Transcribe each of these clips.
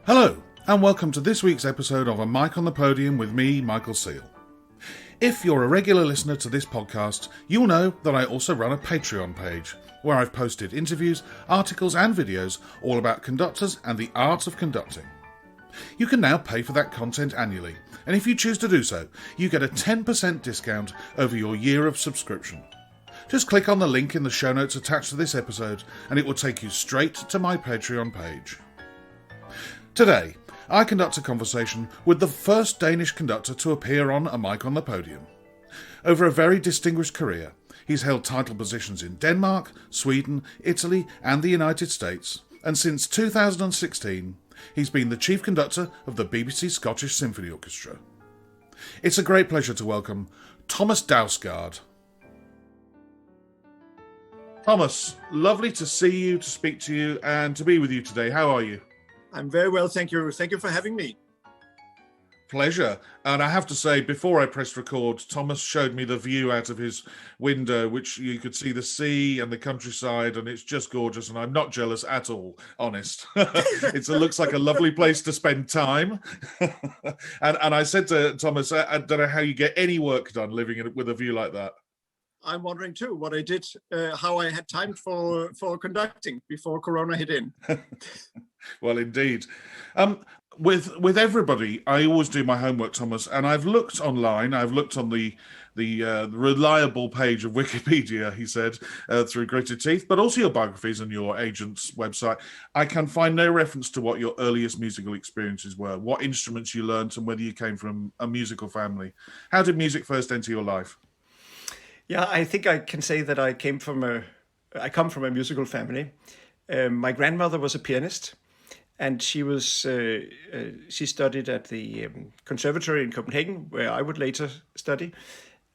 Hello, and welcome to this week's episode of A Mic on the Podium with me, Michael Seal. If you're a regular listener to this podcast, you'll know that I also run a Patreon page, where I've posted interviews, articles and videos all about conductors and the art of conducting. You can now pay for that content annually, and if you choose to do so, you get a 10% discount over your year of subscription. Just click on the link in the show notes attached to this episode, and it will take you straight to my Patreon page. Today, I conduct a conversation with the first Danish conductor to appear on A Mic on the Podium. Over a very distinguished career, he's held title positions in Denmark, Sweden, Italy and the United States, and since 2016, he's been the chief conductor of the BBC Scottish Symphony Orchestra. It's a great pleasure to welcome Thomas Dausgaard. Thomas, lovely to see you, to speak to you, and to be with you today. How are you? I'm very well, thank you. Thank you for having me. Pleasure. And I have to say, before I pressed record, Thomas showed me the view out of his window, which you could see the sea and the countryside, and it's just gorgeous. And I'm not jealous at all, honest. It looks like a lovely place to spend time. and I said to Thomas, I don't know how you get any work done living with a view like that. I'm wondering too what I did, how I had time for conducting before Corona hit in. Well, indeed. With everybody, I always do my homework, Thomas, and I've looked online. I've looked on the reliable page of Wikipedia, he said, through gritted teeth, but also your biographies and your agent's website. I can find no reference to what your earliest musical experiences were, what instruments you learnt, and whether you came from a musical family. How did music first enter your life? Yeah, I think I can say that I come from a musical family. My grandmother was a pianist, and she studied at the Conservatory in Copenhagen, where I would later study.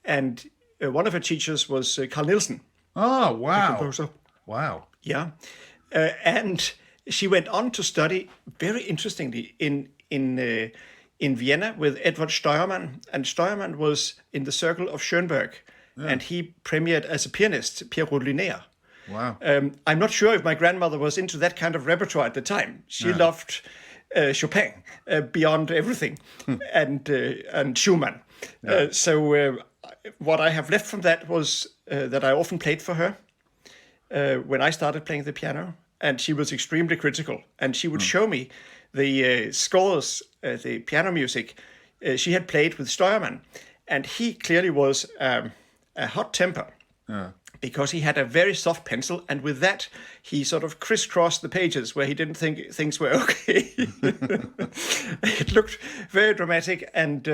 And one of her teachers was Carl Nielsen. Oh, wow. The composer. Wow. Yeah. And she went on to study, very interestingly, in Vienna with Edward Steuermann. And Steuermann was in the circle of Schoenberg. Yeah. And he premiered as a pianist, Pierre Rodliner. Wow. I'm not sure if my grandmother was into that kind of repertoire at the time. She loved Chopin beyond everything, and Schumann. Yeah. So what I have left from that was that I often played for her when I started playing the piano, and she was extremely critical. And she would show me the scores, the piano music she had played with Steuermann, and he clearly was a hot temper. Yeah. Because he had a very soft pencil, and with that, he sort of crisscrossed the pages where he didn't think things were okay. It looked very dramatic, and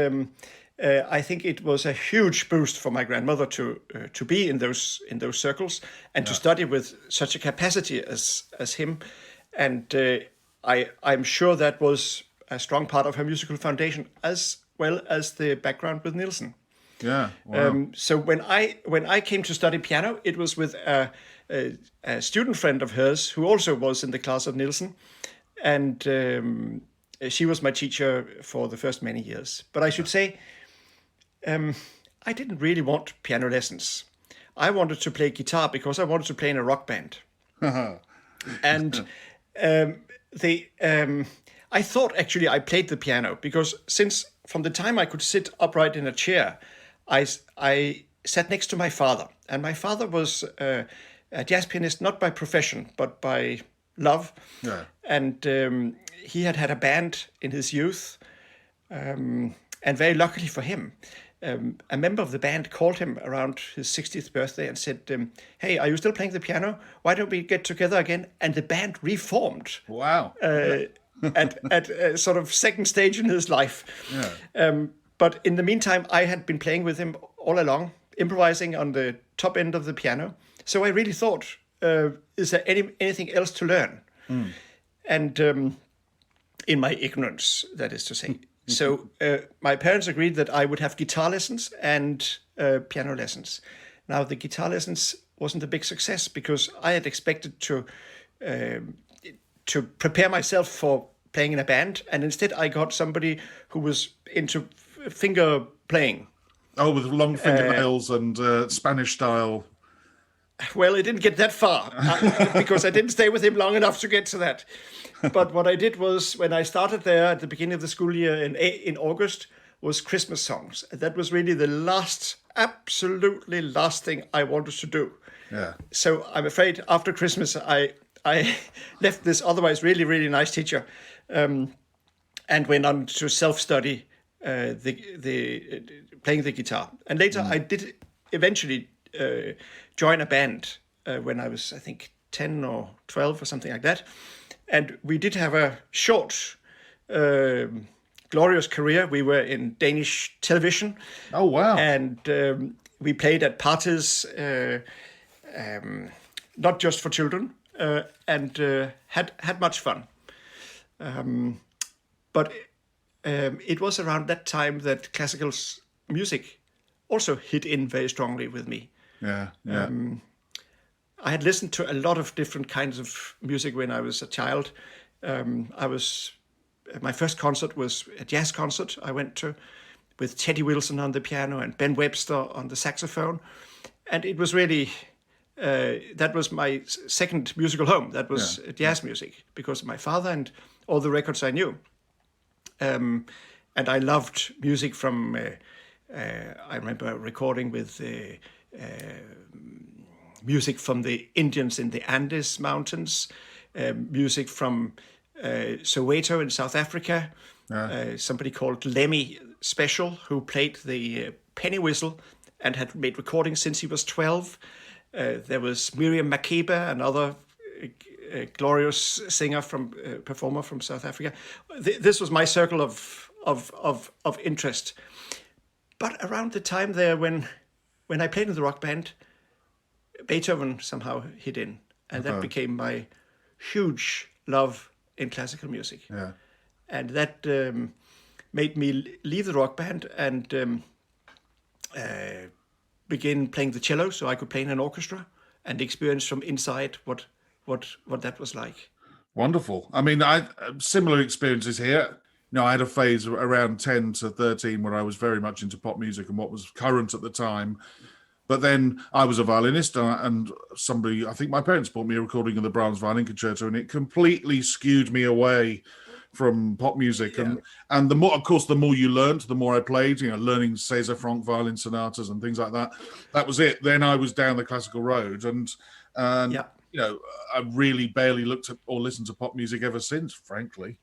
I think it was a huge boost for my grandmother to be in those circles and to study with such a capacity as him. And I'm sure that was a strong part of her musical foundation, as well as the background with Nielsen. Yeah. Wow. So when I came to study piano, it was with a student friend of hers who also was in the class of Nielsen, and she was my teacher for the first many years. But I should say, I didn't really want piano lessons. I wanted to play guitar because I wanted to play in a rock band, and I thought actually I played the piano because since from the time I could sit upright in a chair, I sat next to my father, and my father was a jazz pianist, not by profession, but by love. Yeah. And he had a band in his youth, and very luckily for him, a member of the band called him around his 60th birthday and said, hey, are you still playing the piano? Why don't we get together again? And the band reformed. Wow. At a sort of second stage in his life. Yeah. But in the meantime, I had been playing with him all along, improvising on the top end of the piano. So I really thought, is there anything else to learn? And in my ignorance, that is to say. So my parents agreed that I would have guitar lessons and piano lessons. Now, the guitar lessons wasn't a big success because I had expected to prepare myself for playing in a band, and instead I got somebody who was into finger playing. Oh, with long fingernails and Spanish style. Well, it didn't get that far because I didn't stay with him long enough to get to that. But what I did was, when I started there at the beginning of the school year in August, was Christmas songs. And that was really the absolutely last thing I wanted to do. Yeah. So I'm afraid after Christmas, I left this otherwise really, really nice teacher and went on to self-study playing the guitar. And later I did eventually join a band when I was, I think, 10 or 12 or something like that. And we did have a short, glorious career. We were in Danish television. Oh, wow. And we played at parties, not just for children, and had much fun. But it was around that time that classical music also hit in very strongly with me. Yeah. I had listened to a lot of different kinds of music when I was a child. My first concert was a jazz concert I went to with Teddy Wilson on the piano and Ben Webster on the saxophone. And it was really, that was my second musical home. That was jazz music because of my father and all the records I knew. And I loved music from, I remember recording with music from the Indians in the Andes Mountains, music from Soweto in South Africa, somebody called Lemmy Special, who played the penny whistle and had made recordings since he was 12. There was Miriam Makeba, another glorious singer performer from South Africa. This was my circle of interest. But around the time there when I played in the rock band, Beethoven somehow hit in, and that became my huge love in classical music. Yeah. And that made me leave the rock band and begin playing the cello, so I could play in an orchestra and experience from inside what that was like. Wonderful. I mean, I similar experiences here. I had a phase around 10 to 13 where I was very much into pop music and what was current at the time. But then I was a violinist and somebody, I think my parents bought me a recording of the Brahms Violin Concerto, and it completely skewed me away from pop music. Yeah. And the more, of course, the more you learned, the more I played, learning César Franck violin sonatas and things like that. That was it. Then I was down the classical road and I really barely looked at or listened to pop music ever since, frankly.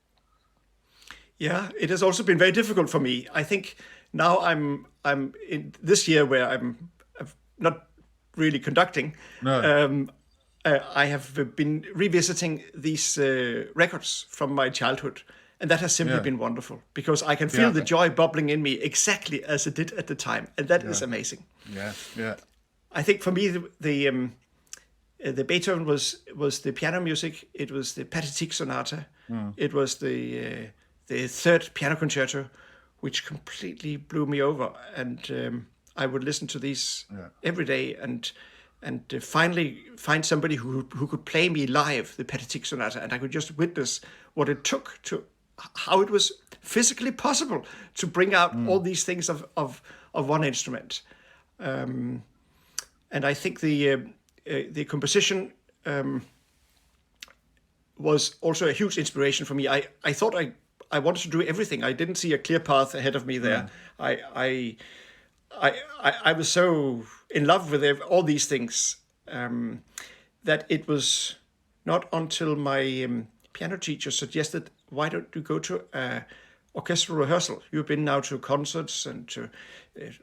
Yeah, it has also been very difficult for me. I think now I'm in this year where I'm not really conducting. No. I have been revisiting these records from my childhood, and that has simply been wonderful because I can feel the joy bubbling in me exactly as it did at the time, and that is amazing. Yeah. I think for me the Beethoven was the piano music. It was the Pathetique Sonata. It was the third piano concerto, which completely blew me over, and I would listen to these every day and finally find somebody who could play me live the Pathetique Sonata, and I could just witness what it took to how it was physically possible to bring out all these things of one instrument. And I think the composition was also a huge inspiration for me. I thought I wanted to do everything. I didn't see a clear path ahead of me there. I was so in love with all these things that it was not until my piano teacher suggested, why don't you go to orchestral rehearsal? You've been now to concerts and to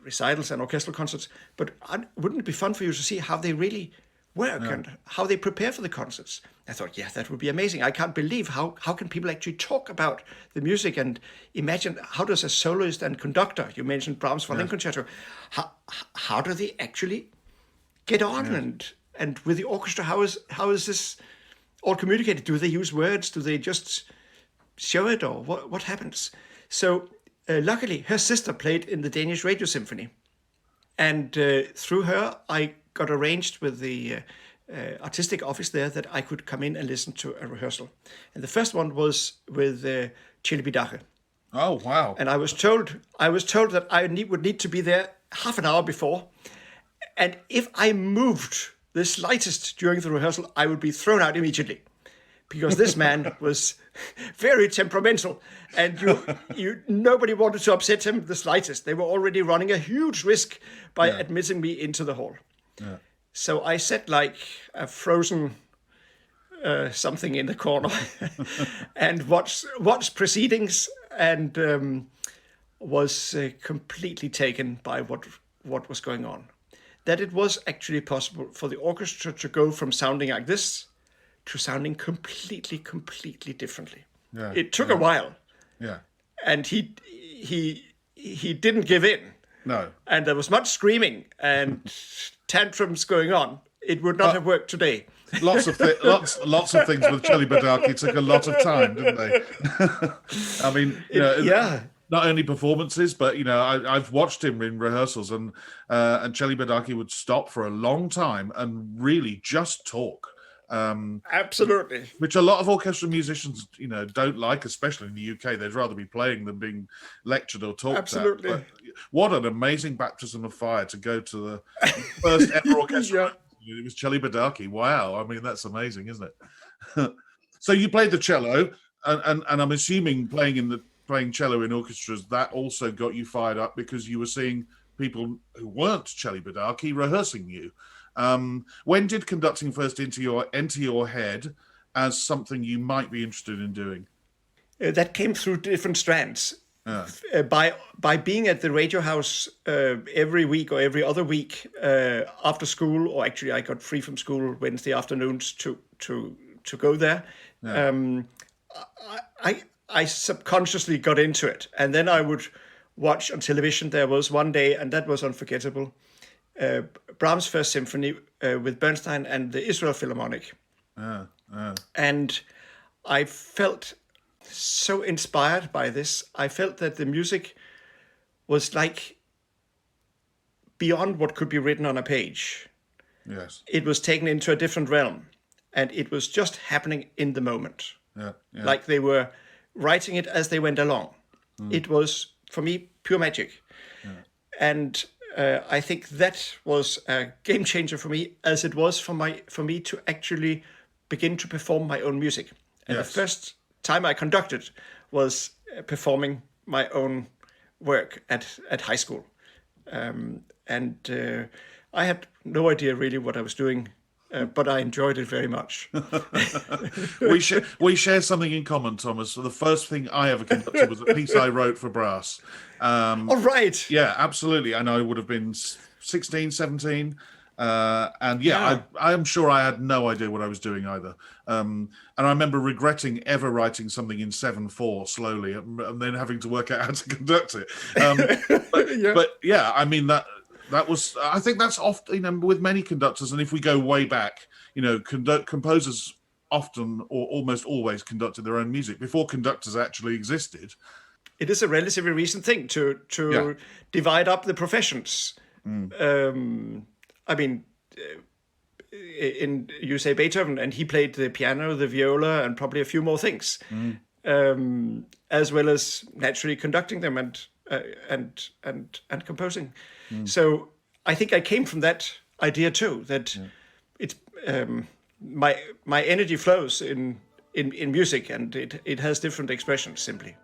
recitals and orchestral concerts, but wouldn't it be fun for you to see how they really work and how they prepare for the concerts? I thought, that would be amazing. I can't believe how can people actually talk about the music and imagine how does a soloist and conductor, you mentioned Brahms Violin Concerto, how do they actually get on and with the orchestra, how is this all communicated? Do they use words? Do they just show it, or what happens? So luckily her sister played in the Danish Radio Symphony, and through her I got arranged with the artistic office there that I could come in and listen to a rehearsal. And the first one was with Celibidache. Oh, wow. And I was told that I would need to be there half an hour before. And if I moved the slightest during the rehearsal, I would be thrown out immediately. Because this man was very temperamental, and nobody wanted to upset him the slightest. They were already running a huge risk by admitting me into the hall. Yeah. So I sat like a frozen something in the corner and watched proceedings, and was completely taken by what was going on. That it was actually possible for the orchestra to go from sounding like this to sounding completely differently. Yeah, it took a while. Yeah. And he didn't give in. No. And there was much screaming and tantrums going on. It would not have worked today. Lots of things with Celi Bardacchi took a lot of time, didn't they? I mean, not only performances, but I've watched him in rehearsals, and Celi Bardacchi would stop for a long time and really just talk. Absolutely. Which a lot of orchestral musicians, don't like, especially in the UK. They'd rather be playing than being lectured or talked Absolutely. at. But what an amazing baptism of fire to go to the first ever orchestra. It was Celi Bardacchi. Wow. I mean, that's amazing, isn't it? So you played the cello, and I'm assuming playing cello in orchestras, that also got you fired up because you were seeing people who weren't Celi Bardacchi rehearsing you. When did conducting first enter your head as something you might be interested in doing? That came through different strands. By being at the radio house every week or every other week after school, or actually I got free from school Wednesday afternoons to go there. Yeah. I subconsciously got into it, and then I would watch on television. There was one day, and that was unforgettable. Brahms' First Symphony with Bernstein and the Israel Philharmonic. And I felt so inspired by this. I felt that the music was like beyond what could be written on a page. Yes. It was taken into a different realm, and it was just happening in the moment. Yeah. Like they were writing it as they went along. It was, for me, pure magic. Yeah. And I think that was a game changer for me, as it was for me to actually begin to perform my own music. And the first time I conducted was performing my own work at high school. And I had no idea really what I was doing, but I enjoyed it very much. We share something in common, Thomas. So the first thing I ever conducted was a piece I wrote for brass. All right. Yeah, absolutely. And I would have been 16, 17. And I am sure I had no idea what I was doing either. And I remember regretting ever writing something in 7/4 slowly and then having to work out how to conduct it. But I mean, that was, I think that's often, with many conductors, and if we go way back, composers often or almost always conducted their own music before conductors actually existed. It is a relatively recent thing to divide up the professions. I mean, you say Beethoven, and he played the piano, the viola, and probably a few more things, as well as naturally conducting them and composing. So I think I came from that idea too. That it's my energy flows in music, and it has different expressions simply.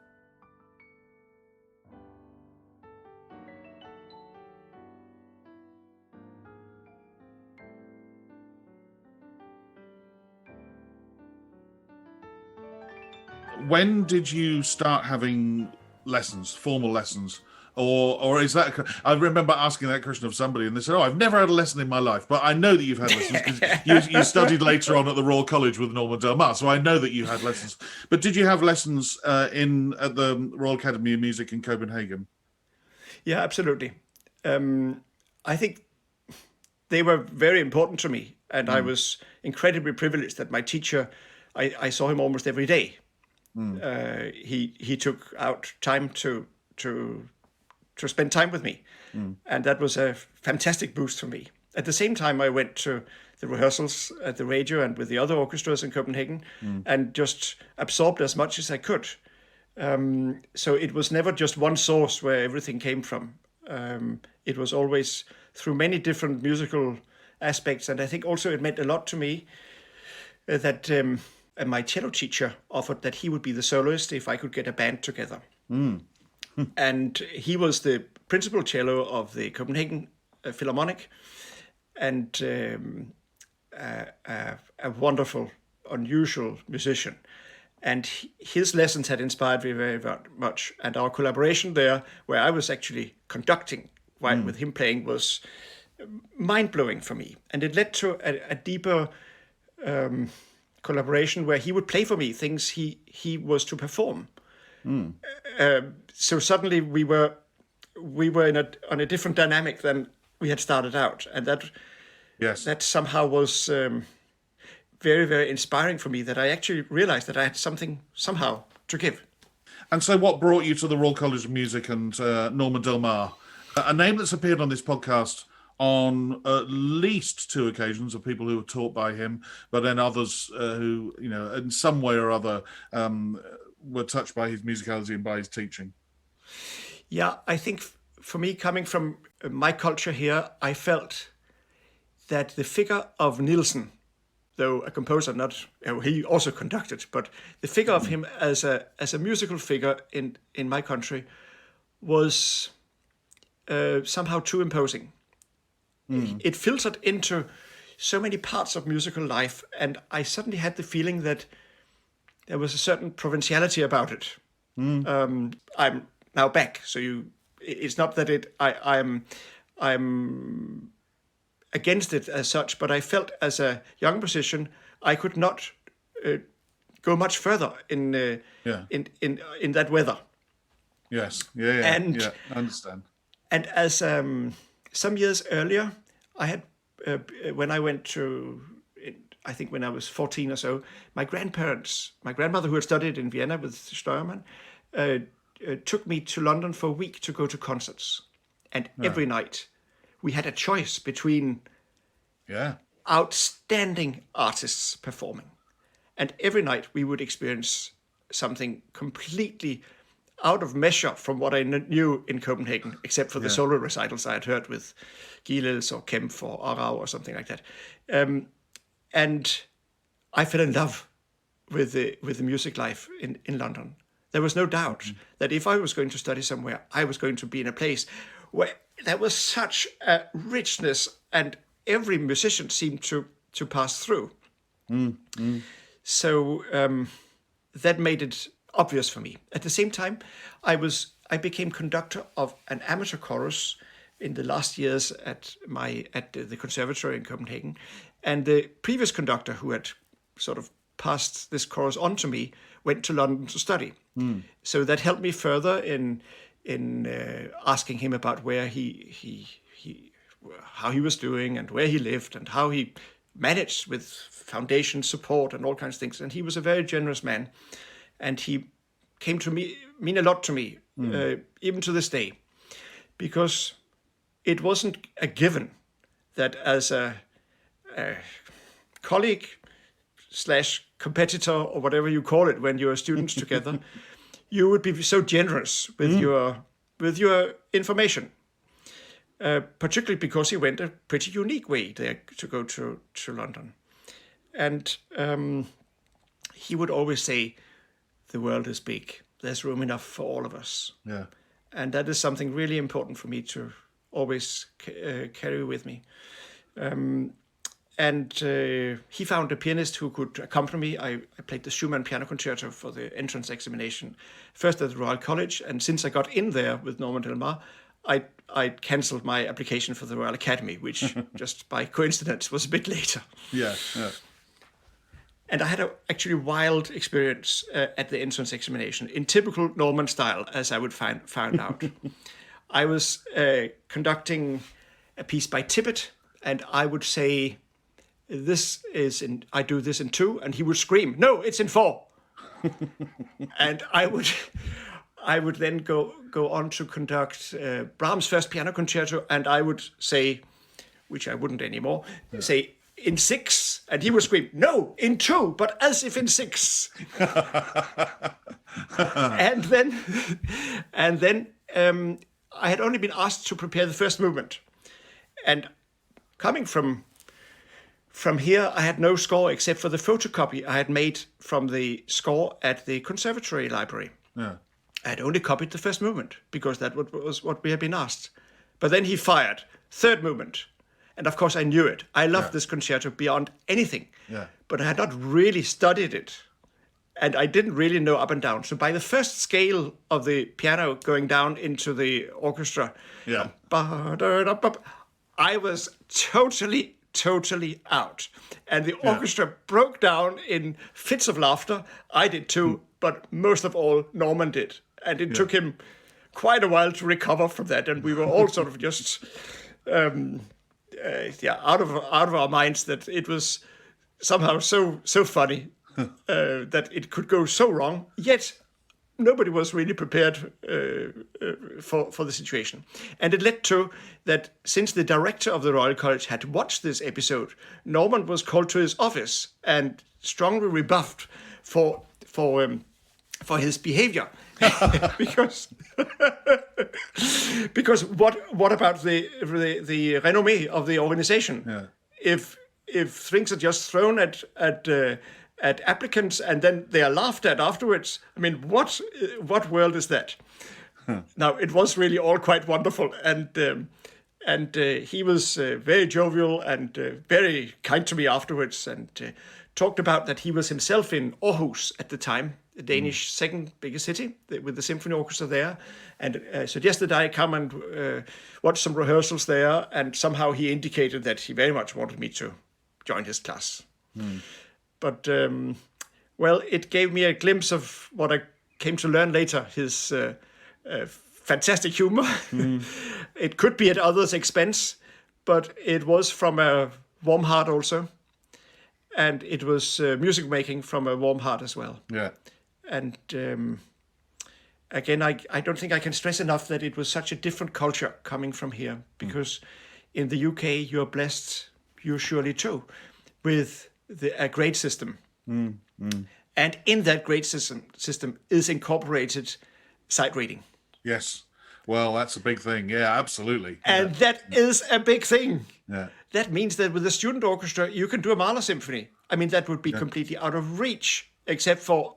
When did you start having lessons, formal lessons? Or is that... I remember asking that question of somebody, and they said, I've never had a lesson in my life, but I know that you've had lessons because you studied later on at the Royal College with Norman Delmar, so I know that you had lessons. But did you have lessons at the Royal Academy of Music in Copenhagen? Yeah, absolutely. I think they were very important to me, and I was incredibly privileged that my teacher, I saw him almost every day. He took out time to spend time with me, and that was a fantastic boost for me. At the same time, I went to the rehearsals at the radio and with the other orchestras in Copenhagen, and just absorbed as much as I could. So it was never just one source where everything came from. It was always through many different musical aspects. And I think also it meant a lot to me that my cello teacher offered that he would be the soloist if I could get a band together. And he was the principal cello of the Copenhagen Philharmonic, and a wonderful, unusual musician. And his lessons had inspired me very, very much. And our collaboration there, where I was actually conducting while with him playing, was mind-blowing for me. And it led to a deeper collaboration where he would play for me things he was to perform. So suddenly we were on a different dynamic than we had started out, and that somehow was very, very inspiring for me. That I actually realized that I had something somehow to give. And so, what brought you to the Royal College of Music and Norman Delmar, a name that's appeared on this podcast on at least 2 occasions of people who were taught by him, but then others who, in some way or other, were touched by his musicality and by his teaching. Yeah, I think for me, coming from my culture here, I felt that the figure of Nielsen, though a composer, he also conducted, but the figure of him as a musical figure in my country was somehow too imposing. It filtered into so many parts of musical life, and I suddenly had the feeling that there was a certain provinciality about it. I'm now back, so it's not that I'm against it as such, but I felt as a young musician I could not go much further in that weather. Yes, I understand. And as some years earlier, I had when I went to, I think when I was 14 or so, my grandmother who had studied in Vienna with Steuermann, took me to London for a week to go to concerts. And every night we had a choice between outstanding artists performing. And every night we would experience something completely out of measure from what I knew in Copenhagen, except for the solo recitals I had heard with Gilels or Kempf or Arau or something like that. And I fell in love with the music life in London. There was no doubt that if I was going to study somewhere, I was going to be in a place where there was such a richness, and every musician seemed to pass through. So that made it obvious for me. At the same time, I became conductor of an amateur chorus in the last years at the Conservatory in Copenhagen, and the previous conductor who had sort of passed this chorus on to me went to London to study. So that helped me further in asking him about where how he was doing and where he lived and how he managed with foundation support and all kinds of things. And he was a very generous man, and he came to mean a lot to me, even to this day, because it wasn't a given that as a colleague / competitor or whatever you call it when you're students together, you would be so generous with your information. Particularly because he went a pretty unique way there to go to London. And he would always say, the world is big. There's room enough for all of us. Yeah. And that is something really important for me to always carry with me. And he found a pianist who could accompany me. I played the Schumann Piano Concerto for the entrance examination, first at the Royal College. And since I got in there with Norman Delmar, I cancelled my application for the Royal Academy, which just by coincidence was a bit later. Yeah. And I had a actually wild experience at the entrance examination in typical Norman style, as I would find out. I was conducting a piece by Tippett, and I would say, I do this in 2, and he would scream, no, it's in 4. And I would then go on to conduct Brahms' first piano concerto, and I would say, which I wouldn't anymore, say in 6, and he would scream, no, in 2, but as if in 6. and then I had only been asked to prepare the first movement, and coming from from here, I had no score except for the photocopy I had made from the score at the Conservatory Library. Yeah. I had only copied the first movement because that was what we had been asked. But then he fired third movement. And of course, I knew it. I loved this concerto beyond anything. Yeah. But I had not really studied it. And I didn't really know up and down. So by the first scale of the piano going down into the orchestra, Yeah. I was totally out. And the orchestra broke down in fits of laughter. I did too, but most of all, Norman did. And it took him quite a while to recover from that. And we were all sort of just, out of our minds that it was somehow so funny that it could go so wrong. Yet nobody was really prepared for the situation. And it led to that since the director of the Royal College had watched this episode, Norman was called to his office and strongly rebuffed for his behavior. because what about the renommee of the organization? Yeah. If things are just thrown at applicants and then they are laughed at afterwards, I mean, what world is that? Now, it was really all quite wonderful, and he was very jovial and very kind to me afterwards, and talked about that he was himself in Aarhus at the time, the Danish second biggest city, with the symphony orchestra there, and suggested I come and watch some rehearsals there, and somehow he indicated that he very much wanted me to join his class. But, it gave me a glimpse of what I came to learn later, his fantastic humor. It could be at others' expense, but it was from a warm heart also. And it was music making from a warm heart as well. Yeah. And again, I don't think I can stress enough that it was such a different culture coming from here, because in the UK, you're blessed, you surely too, with a grade system. And in that grade system is incorporated sight reading. Yes. Well, that's a big thing. Yeah, absolutely. And that is a big thing. Yeah. That means that with a student orchestra, you can do a Mahler symphony. I mean, that would be completely out of reach, except for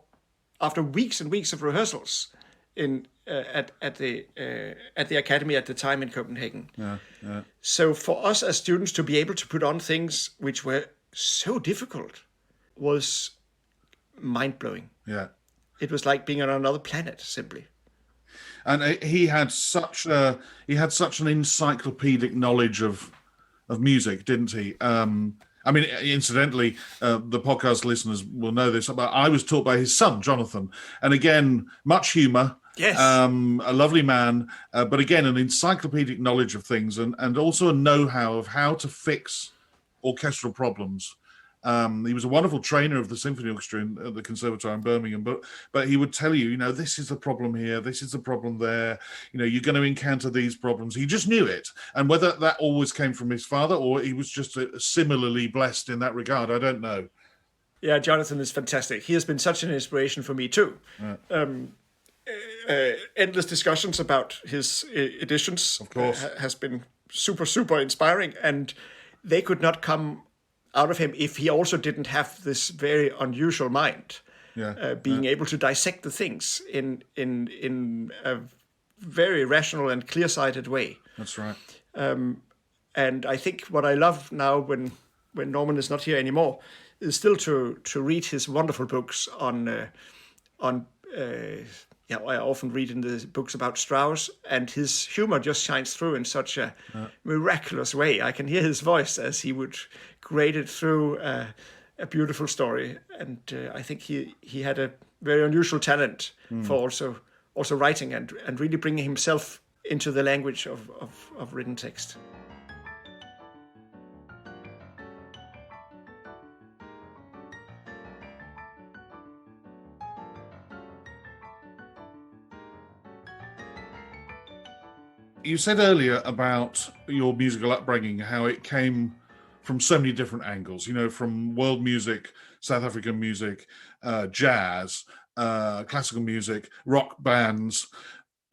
after weeks and weeks of rehearsals at the academy at the time in Copenhagen. Yeah. Yeah. So for us as students to be able to put on things which were so difficult was mind-blowing. Yeah. It was like being on another planet, simply. And he had such an encyclopedic knowledge of music, didn't he? I mean, incidentally, the podcast listeners will know this, but I was taught by his son, Jonathan. And again, much humor. Yes. A lovely man, but again, an encyclopedic knowledge of things, and also a know-how of how to fix orchestral problems. He was a wonderful trainer of the symphony orchestra at the Conservatoire in Birmingham, but he would tell you, this is the problem here, this is the problem there, you're going to encounter these problems. He just knew it. And whether that always came from his father or he was just similarly blessed in that regard, I don't know. Yeah, Jonathan is fantastic. He has been such an inspiration for me too. Endless discussions about his editions, of course, has been super inspiring, and they could not come out of him if he also didn't have this very unusual mind, being able to dissect the things in a very rational and clear-sighted way. That's right. And I think what I love now, when Norman is not here anymore, is still to read his wonderful books on. I often read in the books about Strauss, and his humor just shines through in such a miraculous way. I can hear his voice as he would grade it through a beautiful story. And I think he had a very unusual talent for also writing and really bringing himself into the language of written text. You said earlier about your musical upbringing, how it came from so many different angles, from world music, South African music, jazz, classical music, rock bands.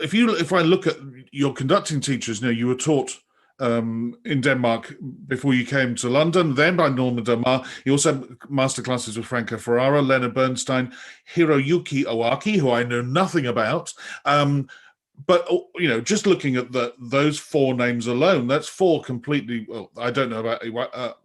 If I look at your conducting teachers, you were taught in Denmark before you came to London, then by Norman Damar. You also had masterclasses with Franco Ferrara, Leonard Bernstein, Hiroyuki Owaki, who I know nothing about. But just looking at those four names alone, that's four completely. Well, I don't know about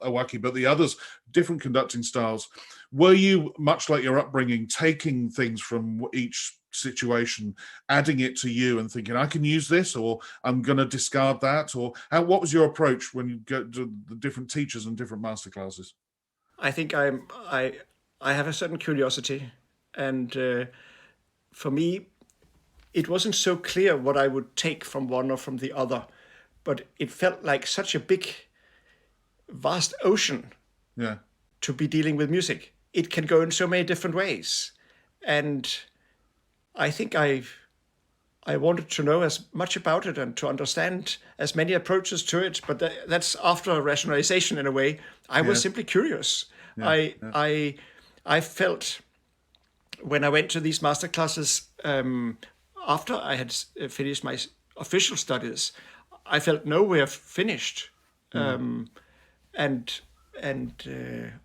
Owaki, but the others, different conducting styles. Were you, much like your upbringing, taking things from each situation, adding it to you, and thinking, I can use this, or I'm going to discard that, or what was your approach when you go to the different teachers and different masterclasses? I think I have a certain curiosity, and for me, it wasn't so clear what I would take from one or from the other, but it felt like such a big, vast ocean to be dealing with music. It can go in so many different ways. And I think I wanted to know as much about it and to understand as many approaches to it, but that's after rationalization in a way. I was simply curious. I felt when I went to these masterclasses, after I had finished my official studies, I felt nowhere finished. And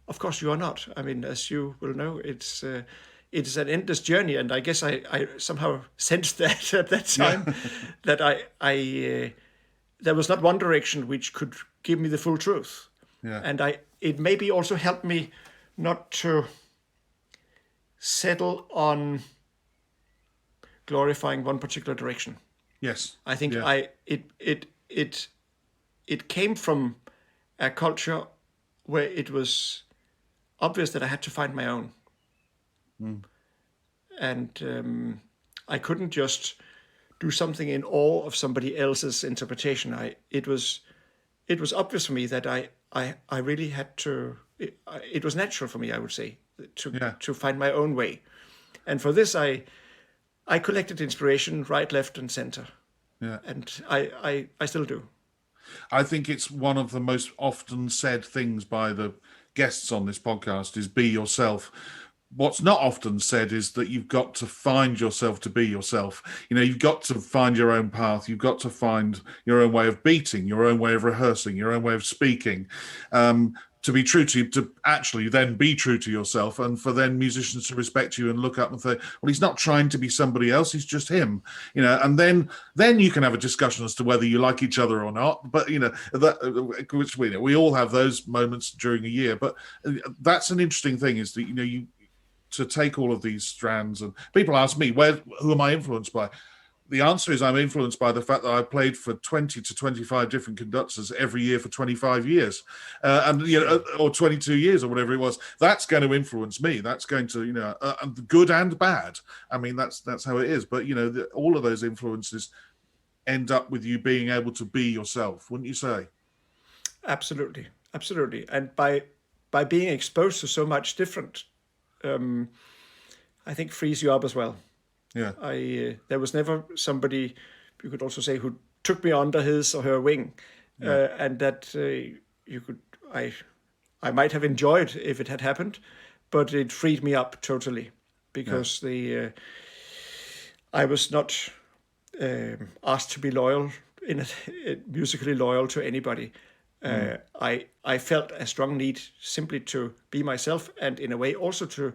of course you are not. I mean, as you will know, it's an endless journey. And I guess I somehow sensed that at that time, that there was not one direction which could give me the full truth. And it maybe also helped me not to settle on glorifying one particular direction. Yes. I think it came from a culture where it was obvious that I had to find my own. And I couldn't just do something in awe of somebody else's interpretation. It was obvious for me that I really had to. It was natural for me, I would say, to find my own way. And for this, I collected inspiration right, left, and center. And I still do. I think it's one of the most often said things by the guests on this podcast is be yourself. What's not often said is that you've got to find yourself to be yourself. You've got to find your own path. You've got to find your own way of beating, your own way of rehearsing, your own way of speaking. To be true to you, to actually then be true to yourself, and for then musicians to respect you and look up and say, well, he's not trying to be somebody else, he's just him, and then you can have a discussion as to whether you like each other or not. But which we all have those moments during a year. But that's an interesting thing, is that you to take all of these strands, and people ask me, who am I influenced by? The answer is I'm influenced by the fact that I played for 20 to 25 different conductors every year for 25 years, or 22 years or whatever it was. That's going to influence me. That's going to, good and bad. I mean, that's how it is. But, all of those influences end up with you being able to be yourself, wouldn't you say? Absolutely. Absolutely. And by being exposed to so much different, I think frees you up as well. Yeah, there was never somebody, you could also say, who took me under his or her wing, and that I might have enjoyed if it had happened, but it freed me up totally, because I was not asked to be loyal, musically loyal to anybody. I felt a strong need simply to be myself, and in a way also to.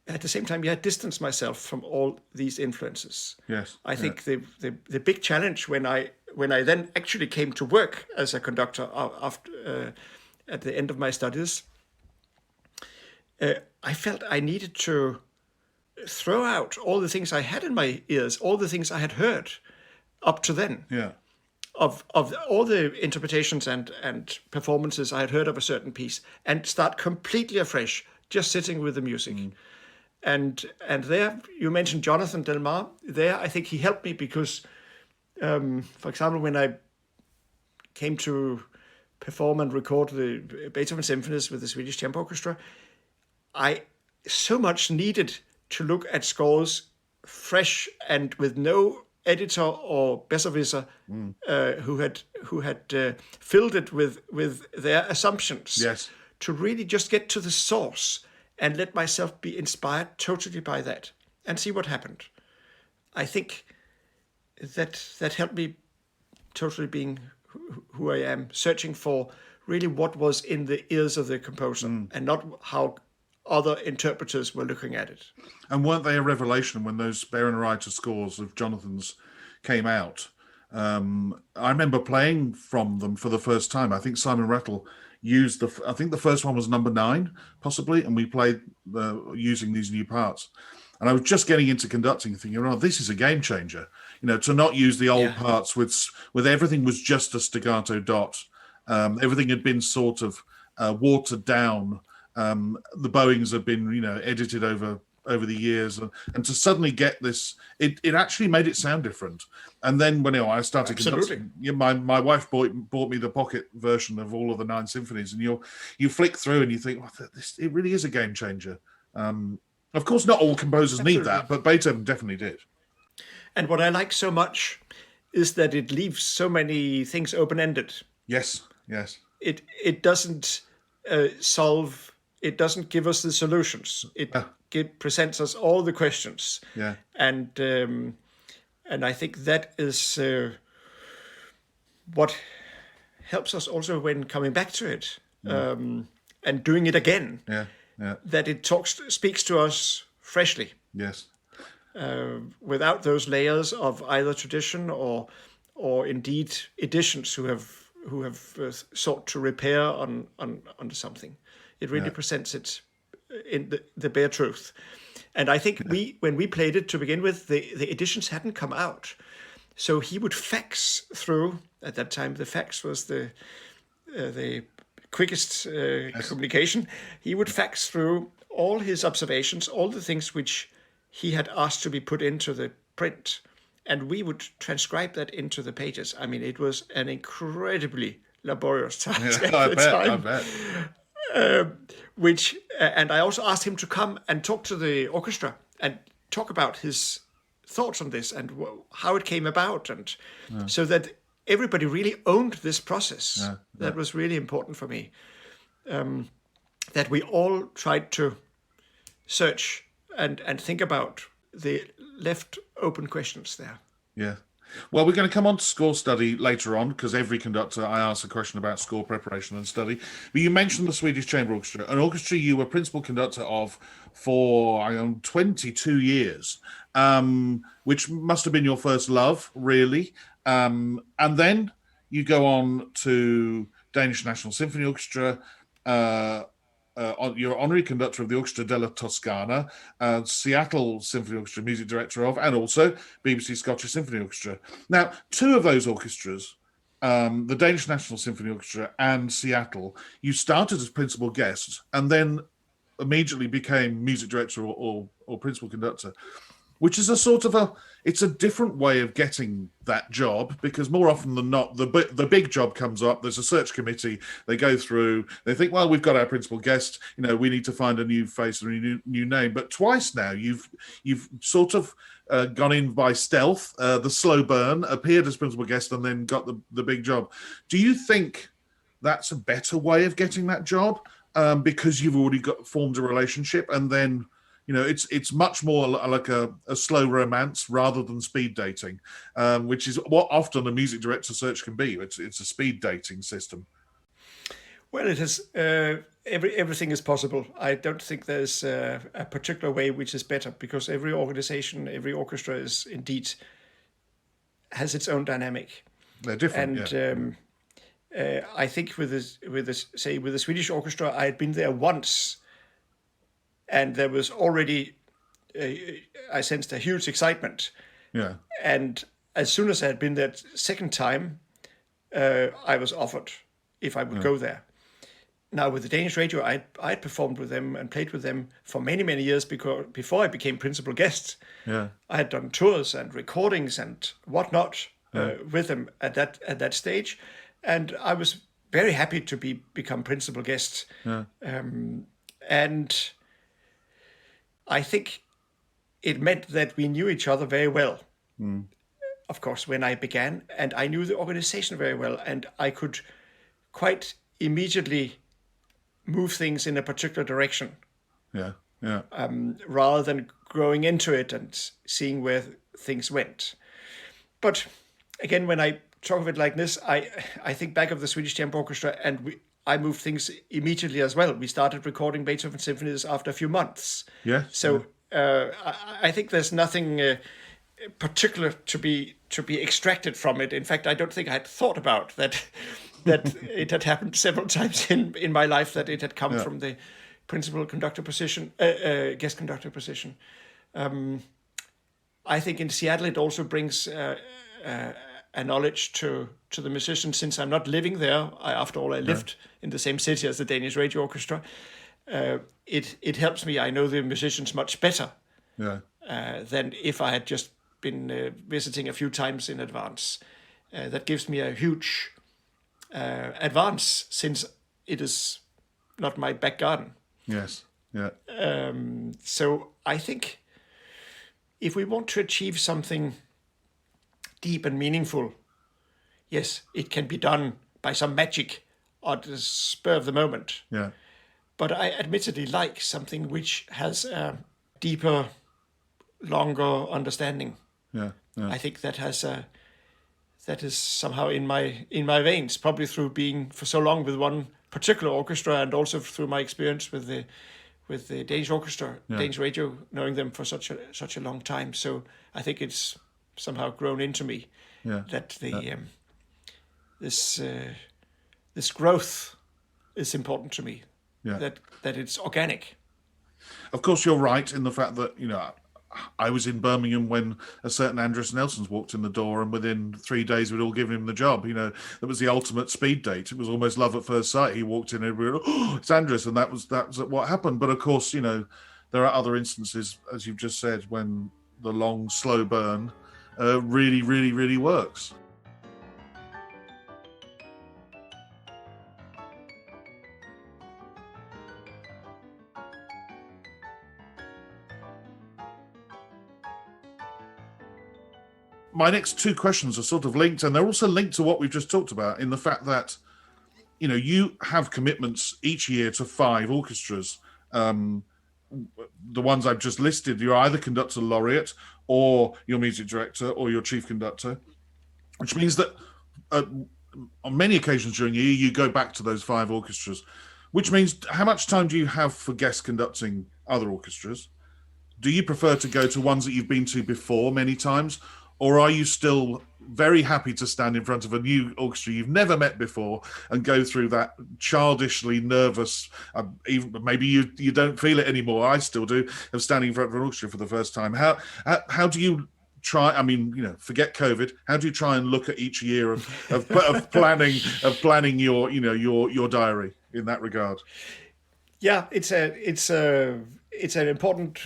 At the same time, distance myself from all these influences. Yes, I think the big challenge when I then actually came to work as a conductor after at the end of my studies, I felt I needed to throw out all the things I had in my ears, all the things I had heard up to then. Yeah. Of all the interpretations and performances I had heard of a certain piece, and start completely afresh, just sitting with the music. And there, you mentioned Jonathan Delmar. There, I think he helped me because, for example, when I came to perform and record the Beethoven symphonies with the Swedish Chamber Orchestra, I so much needed to look at scores fresh and with no editor or besserwisser who had filled it with their assumptions. Yes. To really just get to the source and let myself be inspired totally by that and see what happened. I think that helped me totally being who I am, searching for really what was in the ears of the composer and not how other interpreters were looking at it. And weren't they a revelation when those Bärenreiter scores of Jonathan's came out? I remember playing from them for the first time. I think Simon Rattle used I think the first one was number 9, possibly, and we played using these new parts. And I was just getting into conducting, thinking, "Oh, this is a game changer." To not use the old parts with everything was just a staccato dot. Everything had been sort of watered down. The bowings had been, edited over the years, and to suddenly get this, it actually made it sound different. And then when I started conducting, my wife bought me the pocket version of all of the 9 symphonies, and you flick through and you think, well, it really is a game changer. Of course, not all composers need that, but Beethoven definitely did. And what I like so much is that it leaves so many things open-ended. Yes. It doesn't solve. It doesn't give us the solutions. It presents us all the questions. Yeah. And I think that is what helps us also when coming back to it and doing it again. Yeah. That it speaks to us freshly. Yes. Without those layers of either tradition or indeed editions who have sought to repair on something. It really presents it in the bare truth. And I think when we played it to begin with, the editions hadn't come out. So he would fax through, at that time the fax was the quickest communication. He would fax through all his observations, all the things which he had asked to be put into the print, and we would transcribe that into the pages. I mean, it was an incredibly laborious task at the time. I bet. And I also asked him to come and talk to the orchestra and talk about his thoughts on this and how it came about, and so that everybody really owned this process. That was really important for me. That we all tried to search and think about the left open questions there. Yeah. Well, we're going to come on to score study later on, because every conductor I ask a question about score preparation and study. But you mentioned the Swedish Chamber Orchestra, an orchestra you were principal conductor of for 22 years, which must have been your first love, really. And then you go on to Danish National Symphony Orchestra. You're honorary conductor of the Orchestra della Toscana, Seattle Symphony Orchestra music director of, and also BBC Scottish Symphony Orchestra. Now, 2 of those orchestras, the Danish National Symphony Orchestra and Seattle, you started as principal guest and then immediately became music director or principal conductor, which is it's a different way of getting that job, because more often than not, the big job comes up. There's a search committee. They go through. They think, well, we've got our principal guest. We need to find a new face or a new name. But twice now, you've sort of gone in by stealth, the slow burn, appeared as principal guest, and then got the big job. Do you think that's a better way of getting that job, because you've already formed a relationship, and then it's much more like a slow romance rather than speed dating, which is what often a music director search can be. It's a speed dating system. Well, it is. Everything is possible. I don't think there's a particular way which is better, because every organization, every orchestra is indeed has its own dynamic. They're different. And I think with the Swedish orchestra, I had been there once. And there was already, I sensed a huge excitement. Yeah. And as soon as I had been there second time, I was offered if I would go there. Now, with the Danish radio, I performed with them and played with them for many, many years before I became principal guest. Yeah. I had done tours and recordings and whatnot with them at that stage. And I was very happy to become principal guest. Yeah. And I think it meant that we knew each other very well. Of course, when I began, and I knew the organization very well, and I could quite immediately move things in a particular direction. Yeah. Rather than growing into it and seeing where things went. But again, when I talk of it like this, I think back of the Swedish Chamber Orchestra, and I moved things immediately as well. We started recording Beethoven symphonies after a few months. Yeah. So I think there's nothing particular to be extracted from it. In fact, I don't think I had thought about that it had happened several times in my life, that it had come from the principal conductor position, guest conductor position. I think in Seattle it also brings a knowledge to the musicians, since I'm not living there. After all, I lived in the same city as the Danish Radio Orchestra. It helps me. I know the musicians much better than if I had just been visiting a few times in advance. That gives me a huge advance, since it is not my back garden. Yes. Yeah. So I think if we want to achieve something deep and meaningful, yes, it can be done by some magic or the spur of the moment. Yeah. But I admittedly like something which has a deeper, longer understanding. Yeah. Yeah. I think that is somehow in my veins, probably through being for so long with one particular orchestra, and also through my experience with the Danish Orchestra, Danish Radio, knowing them for such a long time. So I think it's somehow grown into me that this growth is important to me. Yeah. That it's organic. Of course, you're right in the fact that, I was in Birmingham when a certain Andres Nelsons walked in the door, and within 3 days we'd all given him the job. That was the ultimate speed date. It was almost love at first sight. He walked in and we were, oh, it's Andres, and that was what happened. But of course, there are other instances, as you've just said, when the long, slow burn really, really, really works. My next two questions are sort of linked, and they're also linked to what we've just talked about, in the fact that, you have commitments each year to 5 orchestras. The ones I've just listed, you're either conductor laureate or your music director or your chief conductor, which means that on many occasions during the year, you go back to those 5 orchestras, which means how much time do you have for guest conducting other orchestras? Do you prefer to go to ones that you've been to before many times? Or are you still very happy to stand in front of a new orchestra you've never met before and go through that childishly nervous, even maybe you don't feel it anymore, I still do, of standing in front of an orchestra for the first time? How do you try, forget COVID, how do you try and look at each year of planning your diary in that regard? Yeah, it's an important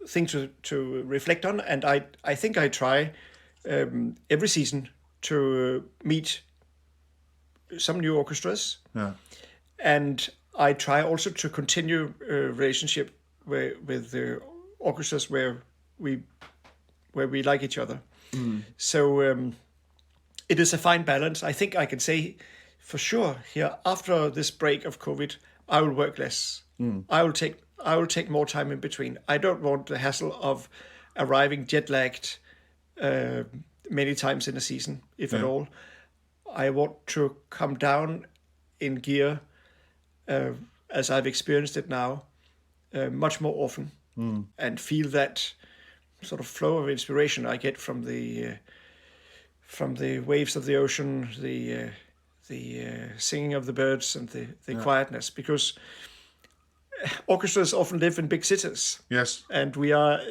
thing to reflect on, and I think I try every season to meet some new orchestras, and I try also to continue a relationship with the orchestras where we like each other. So it is a fine balance. I think I can say for sure here, after this break of COVID, I will work less. I will take more time in between. I don't want the hassle of arriving jet-lagged many times in a season, if at all. I want to come down in gear, as I've experienced it now, much more often, and feel that sort of flow of inspiration I get from the waves of the ocean, the singing of the birds, and the quietness, because orchestras often live in big cities. Yes. And we are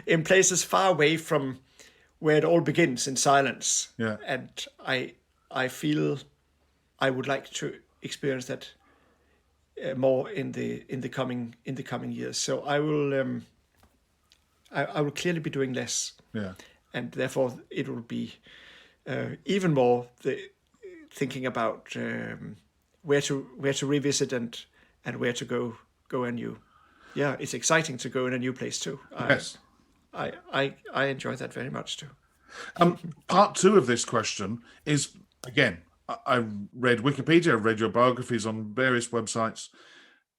in places far away from where it all begins, in silence. Yeah. And I feel I would like to experience that more in the coming years. So I will clearly be doing less. Yeah. And therefore it will be even more thinking about where to revisit and where to go anew. Yeah, it's exciting to go in a new place too. Yes. I enjoy that very much too. Part 2 of this question is, again, I've read Wikipedia, I've read your biographies on various websites,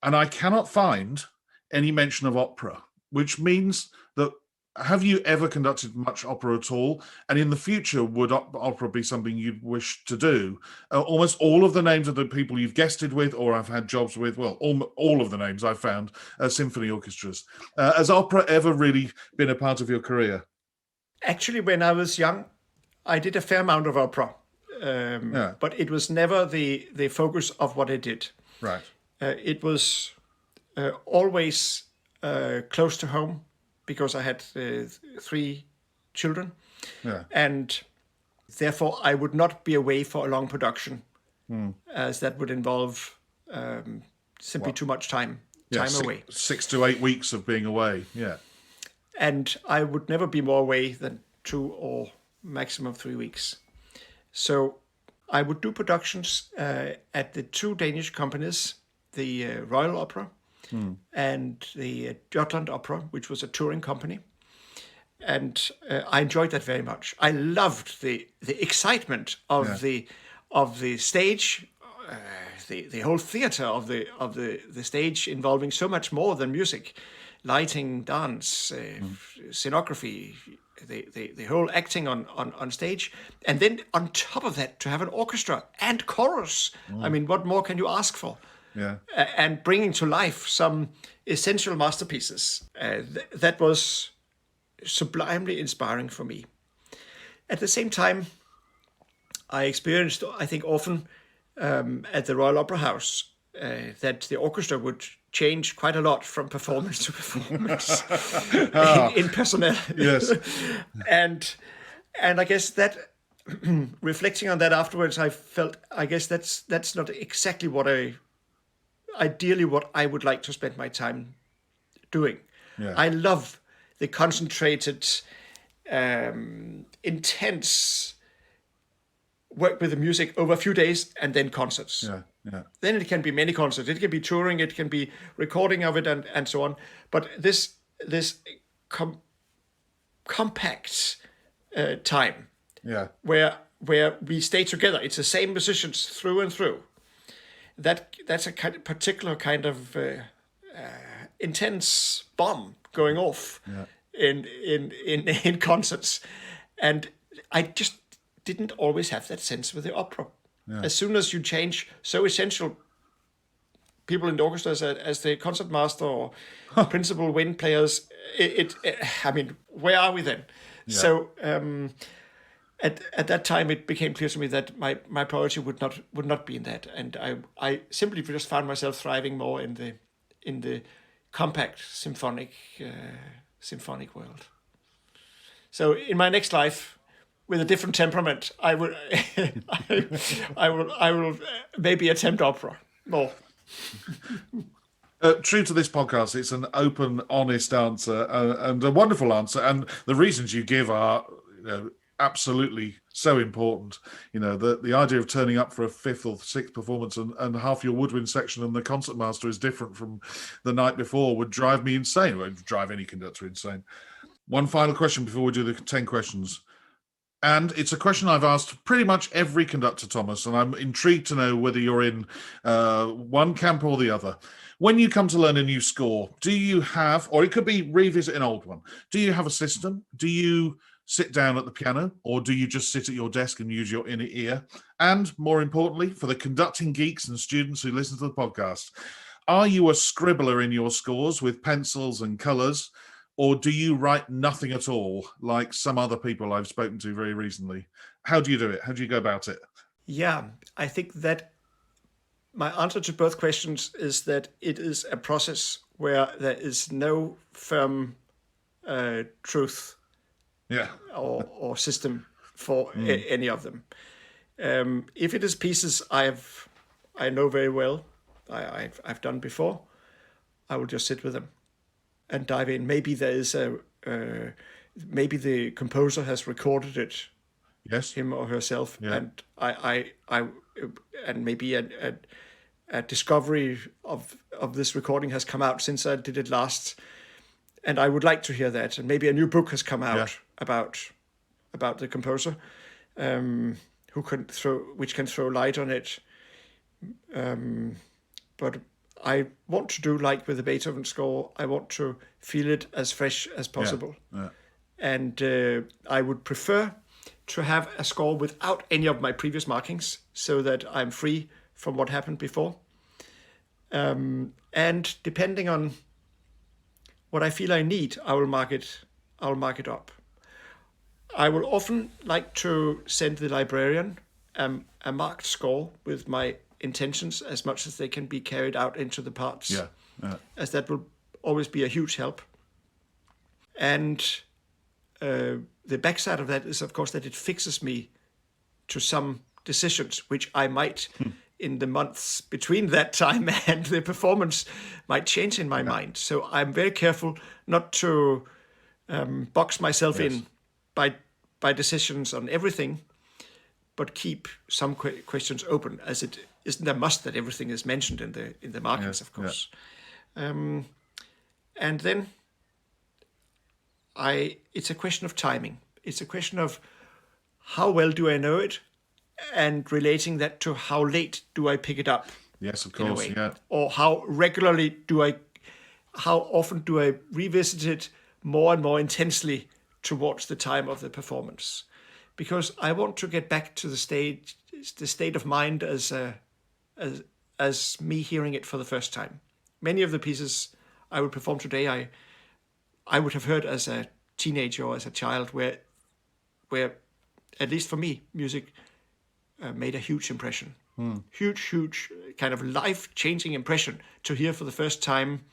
and I cannot find any mention of opera, which means that have you ever conducted much opera at all? And in the future, would opera be something you'd wish to do? Almost all of the names of the people you've guested with or I've had jobs with, well, all of the names I've found are symphony orchestras. Has opera ever really been a part of your career? Actually, when I was young, I did a fair amount of opera, but it was never the focus of what I did. Right. It was always close to home, because I had 3 children, and therefore I would not be away for a long production, as that would involve simply too much time away. 6 to 8 weeks of being away, yeah. And I would never be more away than 2 or maximum 3 weeks. So I would do productions at the 2 Danish companies, the Royal Opera and the Jutland Opera, which was a touring company. And I enjoyed that very much. I loved the excitement of the stage, the whole theater of the stage, involving so much more than music, lighting, dance, scenography, the whole acting on stage, and then on top of that to have an orchestra and chorus. I mean, what more can you ask for? Yeah. And bringing to life some essential masterpieces. That was sublimely inspiring for me. At the same time, I experienced, I think, often at the Royal Opera House that the orchestra would change quite a lot from performance to performance in personnel. Yes. and I guess that reflecting on that afterwards, I felt, I guess that's not exactly what ideally what I would like to spend my time doing. Yeah. I love the concentrated, intense work with the music over a few days and then concerts. Yeah. Then it can be many concerts. It can be touring. It can be recording of it and so on. But this compact time, where we stay together. It's the same musicians through and through. That's a particular kind of intense bomb going off in concerts, and I just didn't always have that sense with the opera. Yeah. As soon as you change so essential people in the orchestra as the concertmaster or principal wind players, I mean, where are we then? Yeah. So at that time, it became clear to me that my priority would not be in that, and I simply just found myself thriving more in the compact symphonic world. So in my next life, with a different temperament, I will maybe attempt opera more. True to this podcast, it's an open, honest answer and a wonderful answer, and the reasons you give are, absolutely so important. The idea of turning up for a 5th or 6th performance and half your woodwind section and the concertmaster is different from the night before would drive me insane. It would drive any conductor insane. One final question before we do the 10 questions. And it's a question I've asked pretty much every conductor, Thomas, and I'm intrigued to know whether you're in one camp or the other. When you come to learn a new score, do you have, or it could be revisit an old one, do you have a system? Do you sit down at the piano, or do you just sit at your desk and use your inner ear? And more importantly, for the conducting geeks and students who listen to the podcast, are you a scribbler in your scores with pencils and colours, or do you write nothing at all, like some other people I've spoken to very recently? How do you do it? How do you go about it? Yeah, I think that my answer to both questions is that it is a process where there is no firm truth or system for any of them. If it is pieces I know very well, I've done before, I will just sit with them and dive in. Maybe there is maybe the composer has recorded it, him or herself, and I and maybe a discovery of this recording has come out since I did it last, and I would like to hear that. And maybe a new book has come out about the composer, which can throw light on it. But I want to do like with the Beethoven score. I want to feel it as fresh as possible. and I would prefer to have a score without any of my previous markings, so that I'm free from what happened before. And depending on what I feel I need, I will mark it up. I will often like to send the librarian a marked score with my intentions as much as they can be carried out into the parts. Yeah. As that will always be a huge help. And the backside of that is, of course, that it fixes me to some decisions which I might, in the months between that time and the performance, might change in my mind. So I'm very careful not to box myself in by decisions on everything, but keep some questions open, as it isn't a must that everything is mentioned in the markings, of course. And then it's a question of timing. It's a question of how well do I know it, and relating that to how late do I pick it up. Yes, of course. Yeah. Or how regularly how often do I revisit it more and more intensely towards the time of the performance, because I want to get back to the state of mind as me hearing it for the first time. Many of the pieces I would perform today, I would have heard as a teenager or as a child, where at least for me, music made a huge impression. Huge kind of life-changing impression to hear for the first time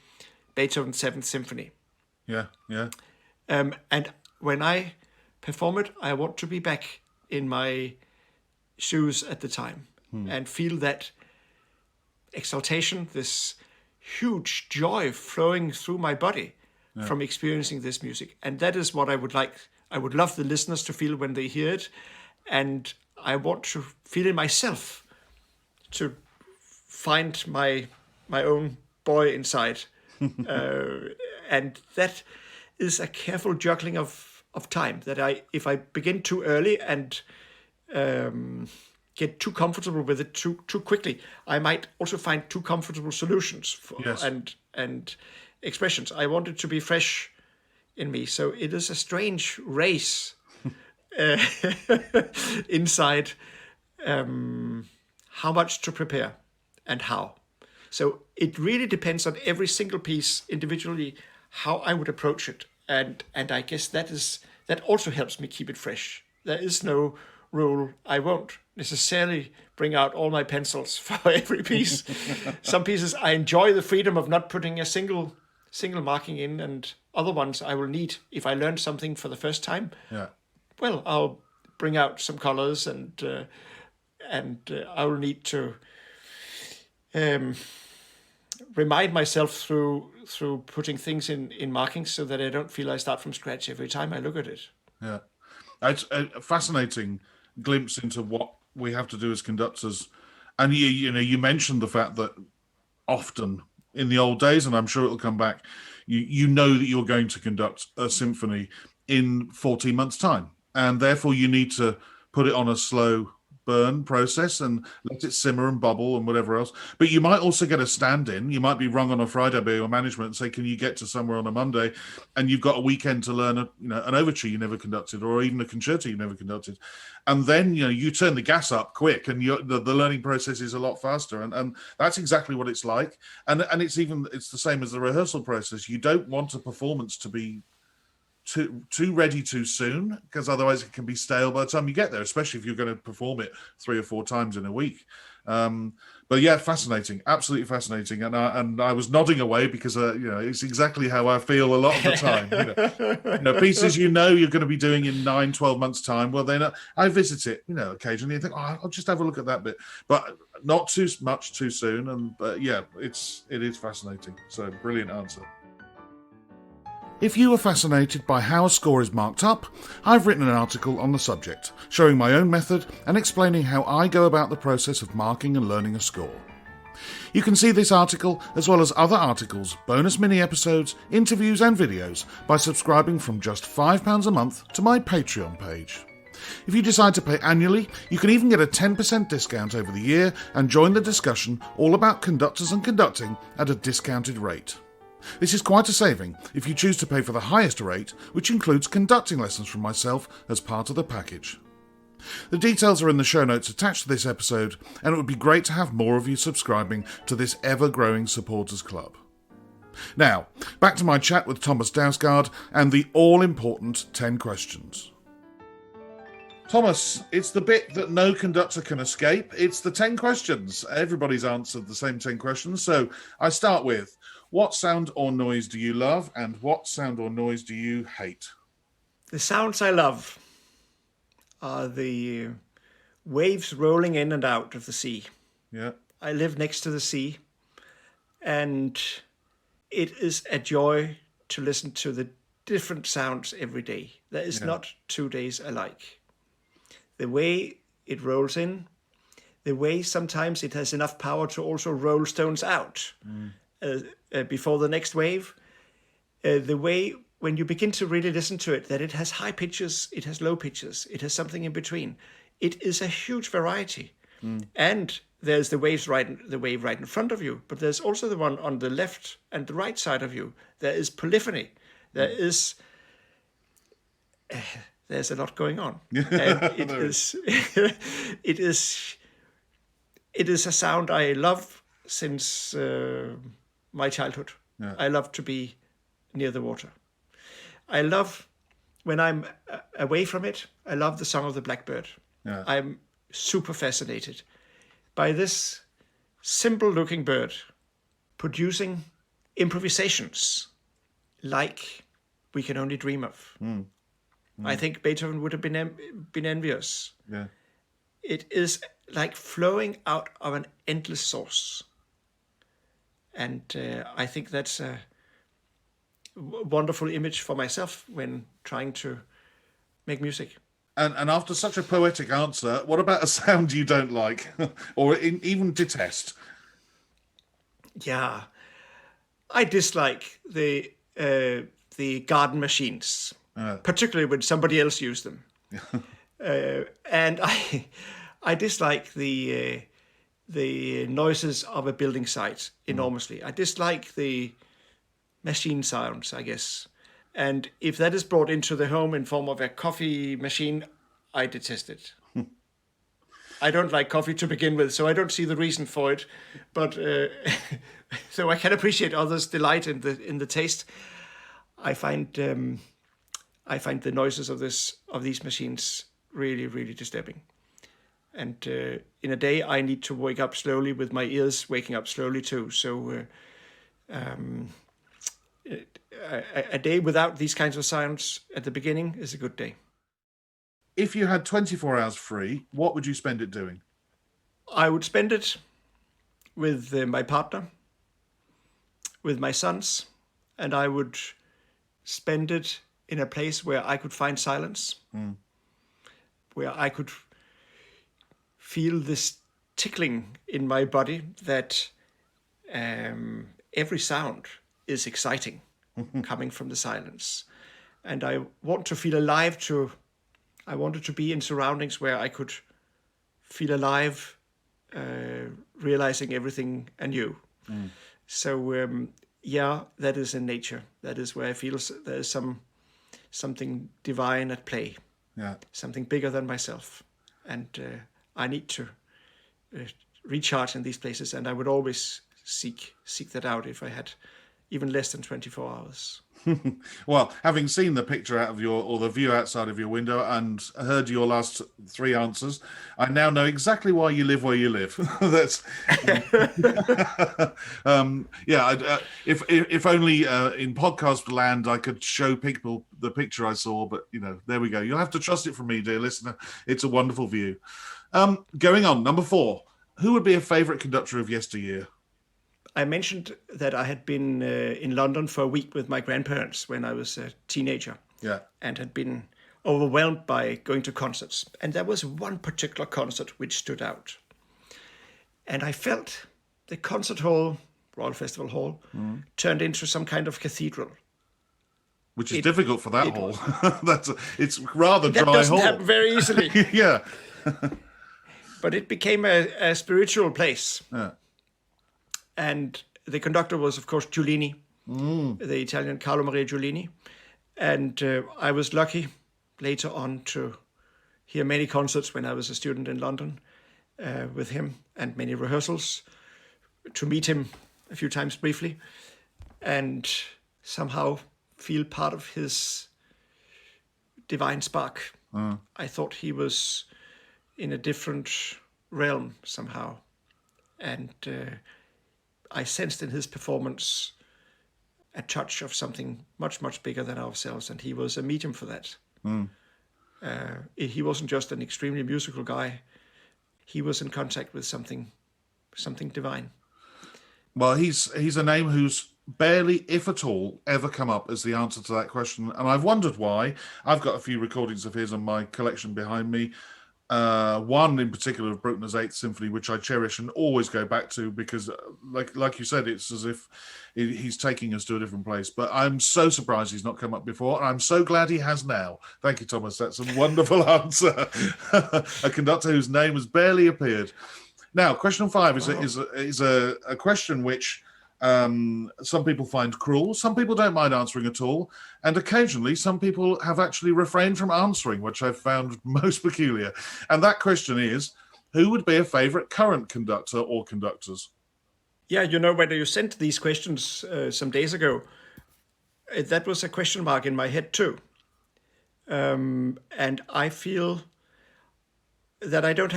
Beethoven's Seventh Symphony. Yeah. And when I perform it, I want to be back in my shoes at the time and feel that exaltation, this huge joy flowing through my body from experiencing this music. And that is what I would like. I would love the listeners to feel when they hear it. And I want to feel it myself, to find my own boy inside. And that is a careful juggling of time, that if I begin too early and get too comfortable with it too quickly, I might also find too comfortable solutions and expressions. I want it to be fresh in me. So it is a strange race inside how much to prepare and how. So it really depends on every single piece individually, how I would approach it. And I guess that also helps me keep it fresh. There is no rule. I won't necessarily bring out all my pencils for every piece. Some pieces I enjoy the freedom of not putting a single marking in, and other ones I will need if I learn something for the first time. Yeah. Well, I'll bring out some colors, and I will need to remind myself through putting things in markings, so that I don't feel I start from scratch every time I look at it. Yeah. It's a fascinating glimpse into what we have to do as conductors. And you mentioned the fact that often in the old days, and I'm sure it'll come back, you know that you're going to conduct a symphony in 14 months' time. And therefore you need to put it on a slow burn process and let it simmer and bubble and whatever else. But you might also get a stand-in. You might be rung on a Friday by your management and say, can you get to somewhere on a Monday? And you've got a weekend to learn an overture you never conducted, or even a concerto you never conducted. And then you turn the gas up quick, and the learning process is a lot faster. And that's exactly what it's like. And it's the same as the rehearsal process. You don't want a performance to be too ready too soon, because otherwise it can be stale by the time you get there, especially if you're going to perform it 3 or 4 times in a week. But yeah, fascinating, absolutely fascinating. And I was nodding away because it's exactly how I feel a lot of the time. Pieces you're going to be doing in 9-12 months time. Well, then I visit it occasionally and think, I'll just have a look at that bit, but not too much too soon. And it is fascinating. So brilliant answer. If you are fascinated by how a score is marked up, I've written an article on the subject, showing my own method and explaining how I go about the process of marking and learning a score. You can see this article, as well as other articles, bonus mini-episodes, interviews and videos by subscribing from just £5 a month to my Patreon page. If you decide to pay annually, you can even get a 10% discount over the year and join the discussion all about conductors and conducting at a discounted rate. This is quite a saving if you choose to pay for the highest rate, which includes conducting lessons from myself as part of the package. The details are in the show notes attached to this episode, and it would be great to have more of you subscribing to this ever-growing supporters club. Now, back to my chat with Thomas Dausgaard and the all-important 10 questions. Thomas, it's the bit that no conductor can escape. It's the 10 questions. Everybody's answered the same 10 questions. So I start with, what sound or noise do you love, and what sound or noise do you hate? The sounds I love are the waves rolling in and out of the sea. Yeah. I live next to the sea, and it is a joy to listen to the different sounds every day. There is not 2 days alike. The way it rolls in, the way sometimes it has enough power to also roll stones out before the next wave, the way when you begin to really listen to it, that it has high pitches, it has low pitches, it has something in between. It is a huge variety. And there's the wave right in front of you, but there's also the one on the left and the right side of you. There is polyphony. There's a lot going on. And it is a sound I love since my childhood. Yeah. I love to be near the water. I love when I'm away from it. I love the song of the blackbird. Yeah. I'm super fascinated by this simple-looking bird producing improvisations like we can only dream of. I think Beethoven would have been envious. Yeah. It is like flowing out of an endless source. And I think that's a wonderful image for myself when trying to make music. And after such a poetic answer, what about a sound you don't like or even detest? Yeah, I dislike the garden machines, particularly when somebody else used them. And I dislike the noises of a building site enormously. I dislike the machine sounds, I guess. And if that is brought into the home in form of a coffee machine, I detest it. I don't like coffee to begin with, so I don't see the reason for it. But so I can appreciate others' delight in the taste. I find the noises of these machines really, really disturbing. And in a day, I need to wake up slowly with my ears waking up slowly too. So a day without these kinds of sounds at the beginning is a good day. If you had 24 hours free, what would you spend it doing? I would spend it with my partner, with my sons, and I would spend it in a place where I could find silence, where I could feel this tickling in my body that every sound is exciting coming from the silence. And I want to feel alive I wanted to be in surroundings where I could feel alive, realizing everything anew. So, that is in nature. That is where I feel there is something divine at play, something bigger than myself. And I need to recharge in these places, and I would always seek that out if I had even less than 24 hours. Well, having seen the picture out of the view outside of your window and heard your last 3 answers, I now know exactly why you live where you live. That's if only in podcast land I could show people the picture I saw, but there we go. You'll have to trust it from me, dear listener. It's a wonderful view. Going on, number 4. Who would be a favourite conductor of yesteryear? I mentioned that I had been in London for a week with my grandparents when I was a teenager, and had been overwhelmed by going to concerts. And there was one particular concert which stood out. And I felt the concert hall, Royal Festival Hall, turned into some kind of cathedral. Which is difficult for that hall. It's rather dry hall. That doesn't happen very easily. Yeah. But it became a spiritual place. Yeah. And the conductor was, of course, Giulini. the Italian Carlo Maria Giulini. And I was lucky later on to hear many concerts when I was a student in London with him, and many rehearsals, to meet him a few times briefly, and somehow feel part of his divine spark. I thought he was in a different realm somehow. And I sensed in his performance a touch of something much, much bigger than ourselves. And he was a medium for that. He wasn't just an extremely musical guy. He was in contact with something divine. Well, he's a name who's barely, if at all, ever come up as the answer to that question. And I've wondered why. I've got a few recordings of his on my collection behind me. One in particular of Bruckner's Eighth Symphony, which I cherish and always go back to because, like you said, it's as if he's taking us to a different place. But I'm so surprised he's not come up before, and I'm so glad he has now. Thank you, Thomas. That's a wonderful answer. A conductor whose name has barely appeared. Now, question 5 is a question which some people find cruel. Some people don't mind answering at all. And occasionally, some people have actually refrained from answering, which I've found most peculiar. And that question is, who would be a favourite current conductor or conductors? Yeah, when you sent these questions some days ago, that was a question mark in my head too. And I feel that I don't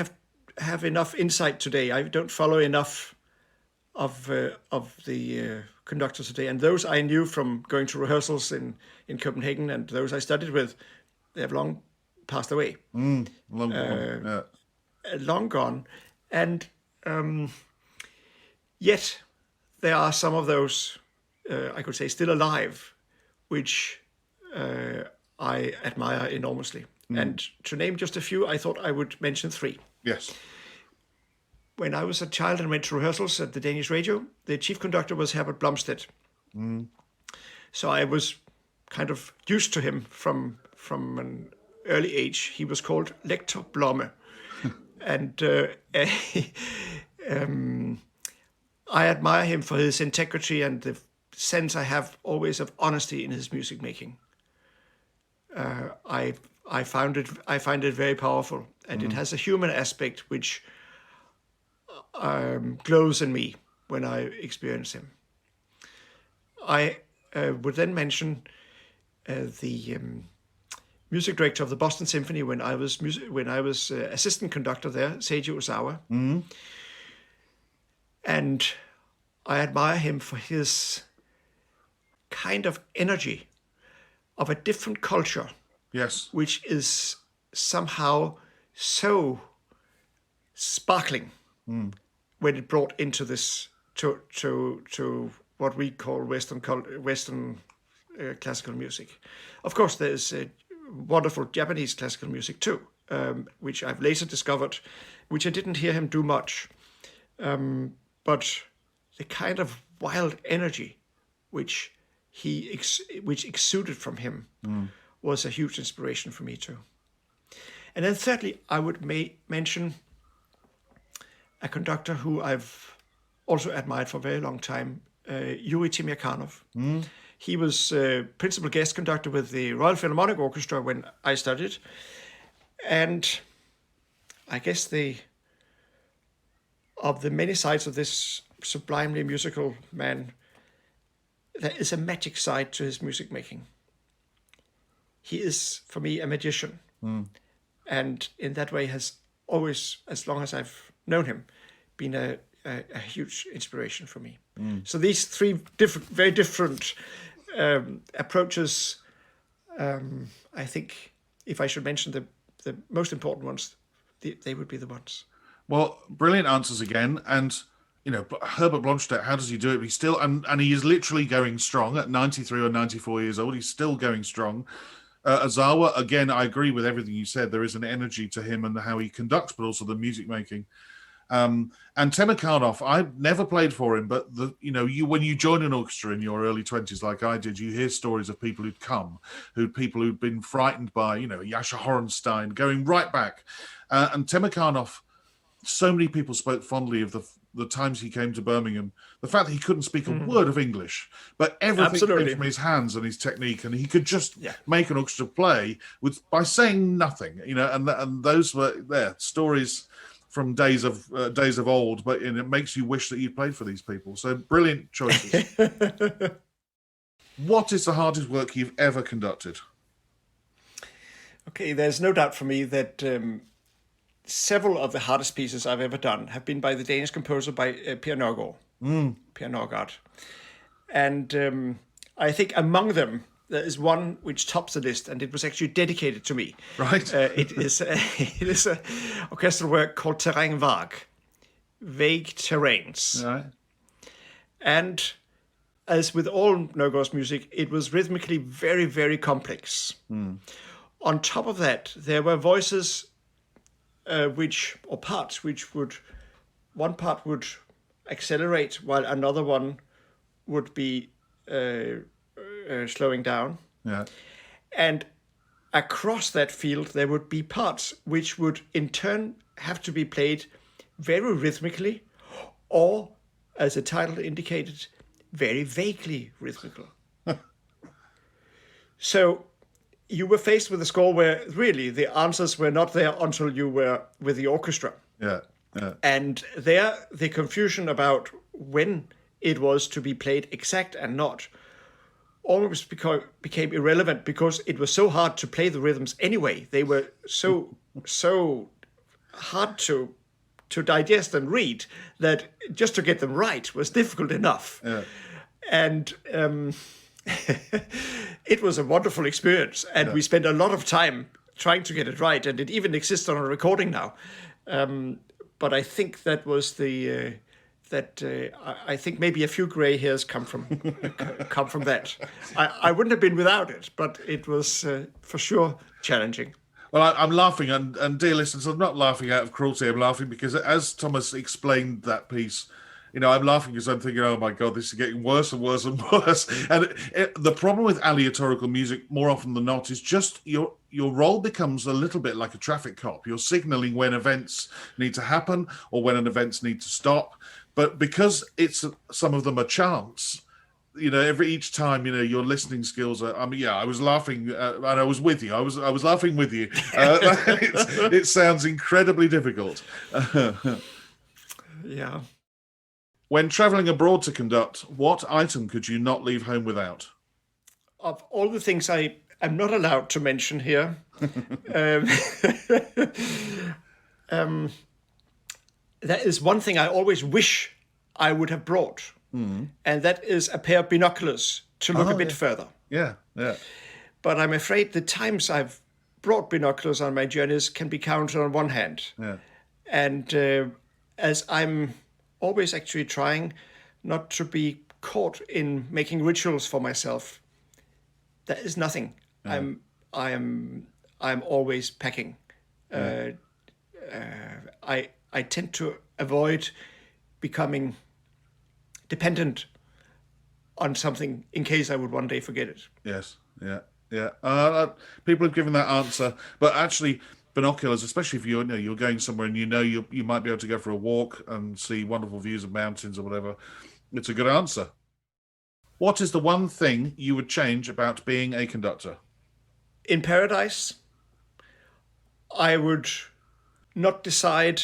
have enough insight today. I don't follow enough of the conductors today, and those I knew from going to rehearsals in Copenhagen, and those I studied with, they have long passed away. Long gone. And yet there are some of those, I could say, still alive, which I admire enormously. And to name just a few, I thought I would mention 3. Yes. When I was a child and went to rehearsals at the Danish radio, the chief conductor was Herbert Blomstedt. So I was kind of used to him from an early age. He was called Lector Blomme. And I admire him for his integrity and the sense I have always of honesty in his music making. I find it very powerful, and it has a human aspect which glows in me when I experience him. I would then mention the music director of the Boston Symphony when I was assistant conductor there, Seiji Ozawa. And I admire him for his kind of energy of a different culture. Yes. Which is somehow so sparkling when it brought into this to what we call Western classical music. Of course, there's wonderful Japanese classical music too, which I've later discovered, which I didn't hear him do much. But the kind of wild energy which exuded from him was a huge inspiration for me too. And then thirdly, I would mention a conductor who I've also admired for a very long time, Yuri Timyakanov. He was principal guest conductor with the Royal Philharmonic Orchestra when I studied. And I guess of the many sides of this sublimely musical man, there is a magic side to his music making. He is, for me, a magician. And in that way has always, as long as I've known him, been a huge inspiration for me. So these 3 very different approaches, I think if I should mention the most important ones, they would be the ones. Well, brilliant answers again. And, Herbert Blomstedt, how does he do it? He's still, and he is literally going strong at 93 or 94 years old. He's still going strong. Ozawa, again, I agree with everything you said. There is an energy to him and how he conducts, but also the music making. And Temikhanov, I've never played for him, but when you join an orchestra in your early 20s, like I did, you hear stories of people people who'd been frightened by, Yasha Horenstein, going right back. And Temikhanov, so many people spoke fondly of the times he came to Birmingham, the fact that he couldn't speak a word of English, but everything came from his hands and his technique, and he could just make an orchestra play by saying nothing, and those were stories from days of old, but it makes you wish that you played for these people. So brilliant choices. What is the hardest work you've ever conducted? Okay, there's no doubt for me that several of the hardest pieces I've ever done have been by the Danish composer by Per Dausgaard. And I think among them, there is one which tops the list, and it was actually dedicated to me. Right. It is a orchestral work called Terrain Vague, Vague Terrains. Right. And as with all Dausgaard's music, it was rhythmically very, very complex. On top of that, there were voices parts which one part would accelerate while another one would be slowing down. Yeah. And across that field, there would be parts which would in turn have to be played very rhythmically, or, as the title indicated, very vaguely rhythmical. So you were faced with a score where really the answers were not there until you were with the orchestra. Yeah. And there, the confusion about when it was to be played exact and not almost became irrelevant, because it was so hard to play the rhythms anyway. They were so hard to digest and read that just to get them right was difficult enough. Yeah. And it was a wonderful experience, and we spent a lot of time trying to get it right, and it even exists on a recording now. But I think that was I think maybe a few gray hairs come from that. I wouldn't have been without it, but it was for sure challenging. Well, I'm laughing, and dear listeners, I'm not laughing out of cruelty. I'm laughing because as Thomas explained that piece, I'm laughing because I'm thinking, oh my God, this is getting worse and worse and worse. And the problem with aleatorical music, more often than not, is just your role becomes a little bit like a traffic cop. You're signaling when events need to happen or when an events need to stop. But because some of them are chance, each time, your listening skills are. I was laughing, and I was with you. I was laughing with you. It sounds incredibly difficult. Yeah. When traveling abroad to conduct, what item could you not leave home without? Of all the things I am not allowed to mention here, there is one thing I always wish I would have brought, and that is a pair of binoculars to look a bit further. Yeah. But I'm afraid the times I've brought binoculars on my journeys can be counted on one hand. Yeah. And as I'm always actually trying not to be caught in making rituals for myself, there is nothing. Yeah. I'm always packing. Yeah. I tend to avoid becoming dependent on something in case I would one day forget it. Yes, yeah. People have given that answer, but actually, binoculars, especially if you're going somewhere and you might be able to go for a walk and see wonderful views of mountains or whatever, it's a good answer. What is the one thing you would change about being a conductor? In Paradise, I would not decide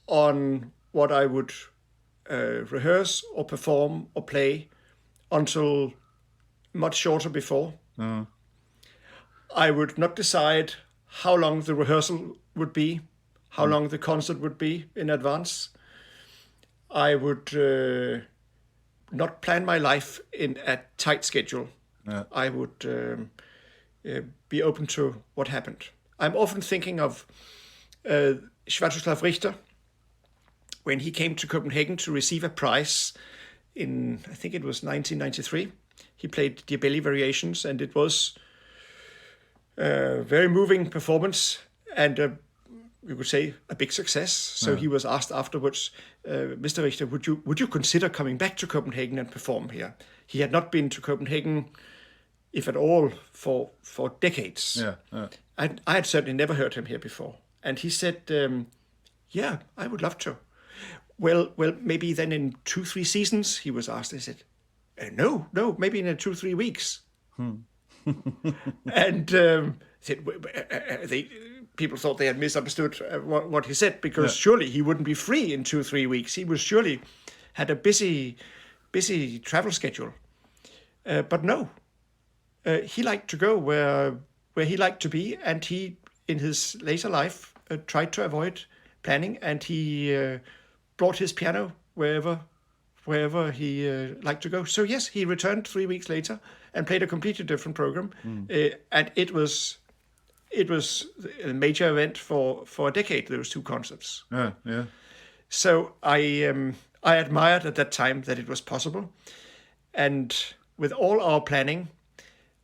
on what I would rehearse or perform or play until much shorter before. I would not decide how long the rehearsal would be, how long the concert would be in advance. I would not plan my life in a tight schedule. Yeah. I would be open to what happened. I'm often thinking of Sviatoslav Richter, when he came to Copenhagen to receive a prize in, I think it was 1993. He played Diabelli Variations, and it was a very moving performance, and you could say a big success. So he was asked afterwards, Mr. Richter, would you consider coming back to Copenhagen and perform here? He had not been to Copenhagen, if at all, for decades. I had certainly never heard him here before. And he said, yeah, I would love to. well, maybe then in 2-3 seasons, he was asked. I said, no, maybe in 2-3 weeks. And people thought they had misunderstood what he said, because surely he wouldn't be free in 2-3 weeks. He was surely had a busy travel schedule. But no, he liked to go where he liked to be, and he, in his later life, tried to avoid planning, and he brought his piano wherever he liked to go. So yes, he returned 3 weeks later and played a completely different program, and it was a major event for a decade. Those two concerts. Yeah. So I admired at that time that it was possible, and with all our planning,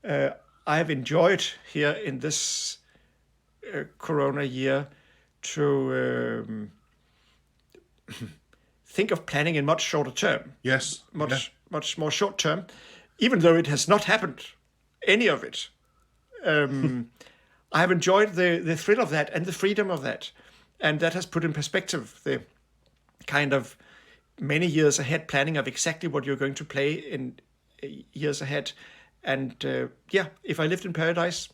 I have enjoyed here in this Corona year to think of planning in much shorter term. Yes. Much more short term, even though it has not happened, any of it. I have enjoyed the thrill of that and the freedom of that. And that has put in perspective the kind of many years ahead planning of exactly what you're going to play in years ahead. And if I lived in paradise,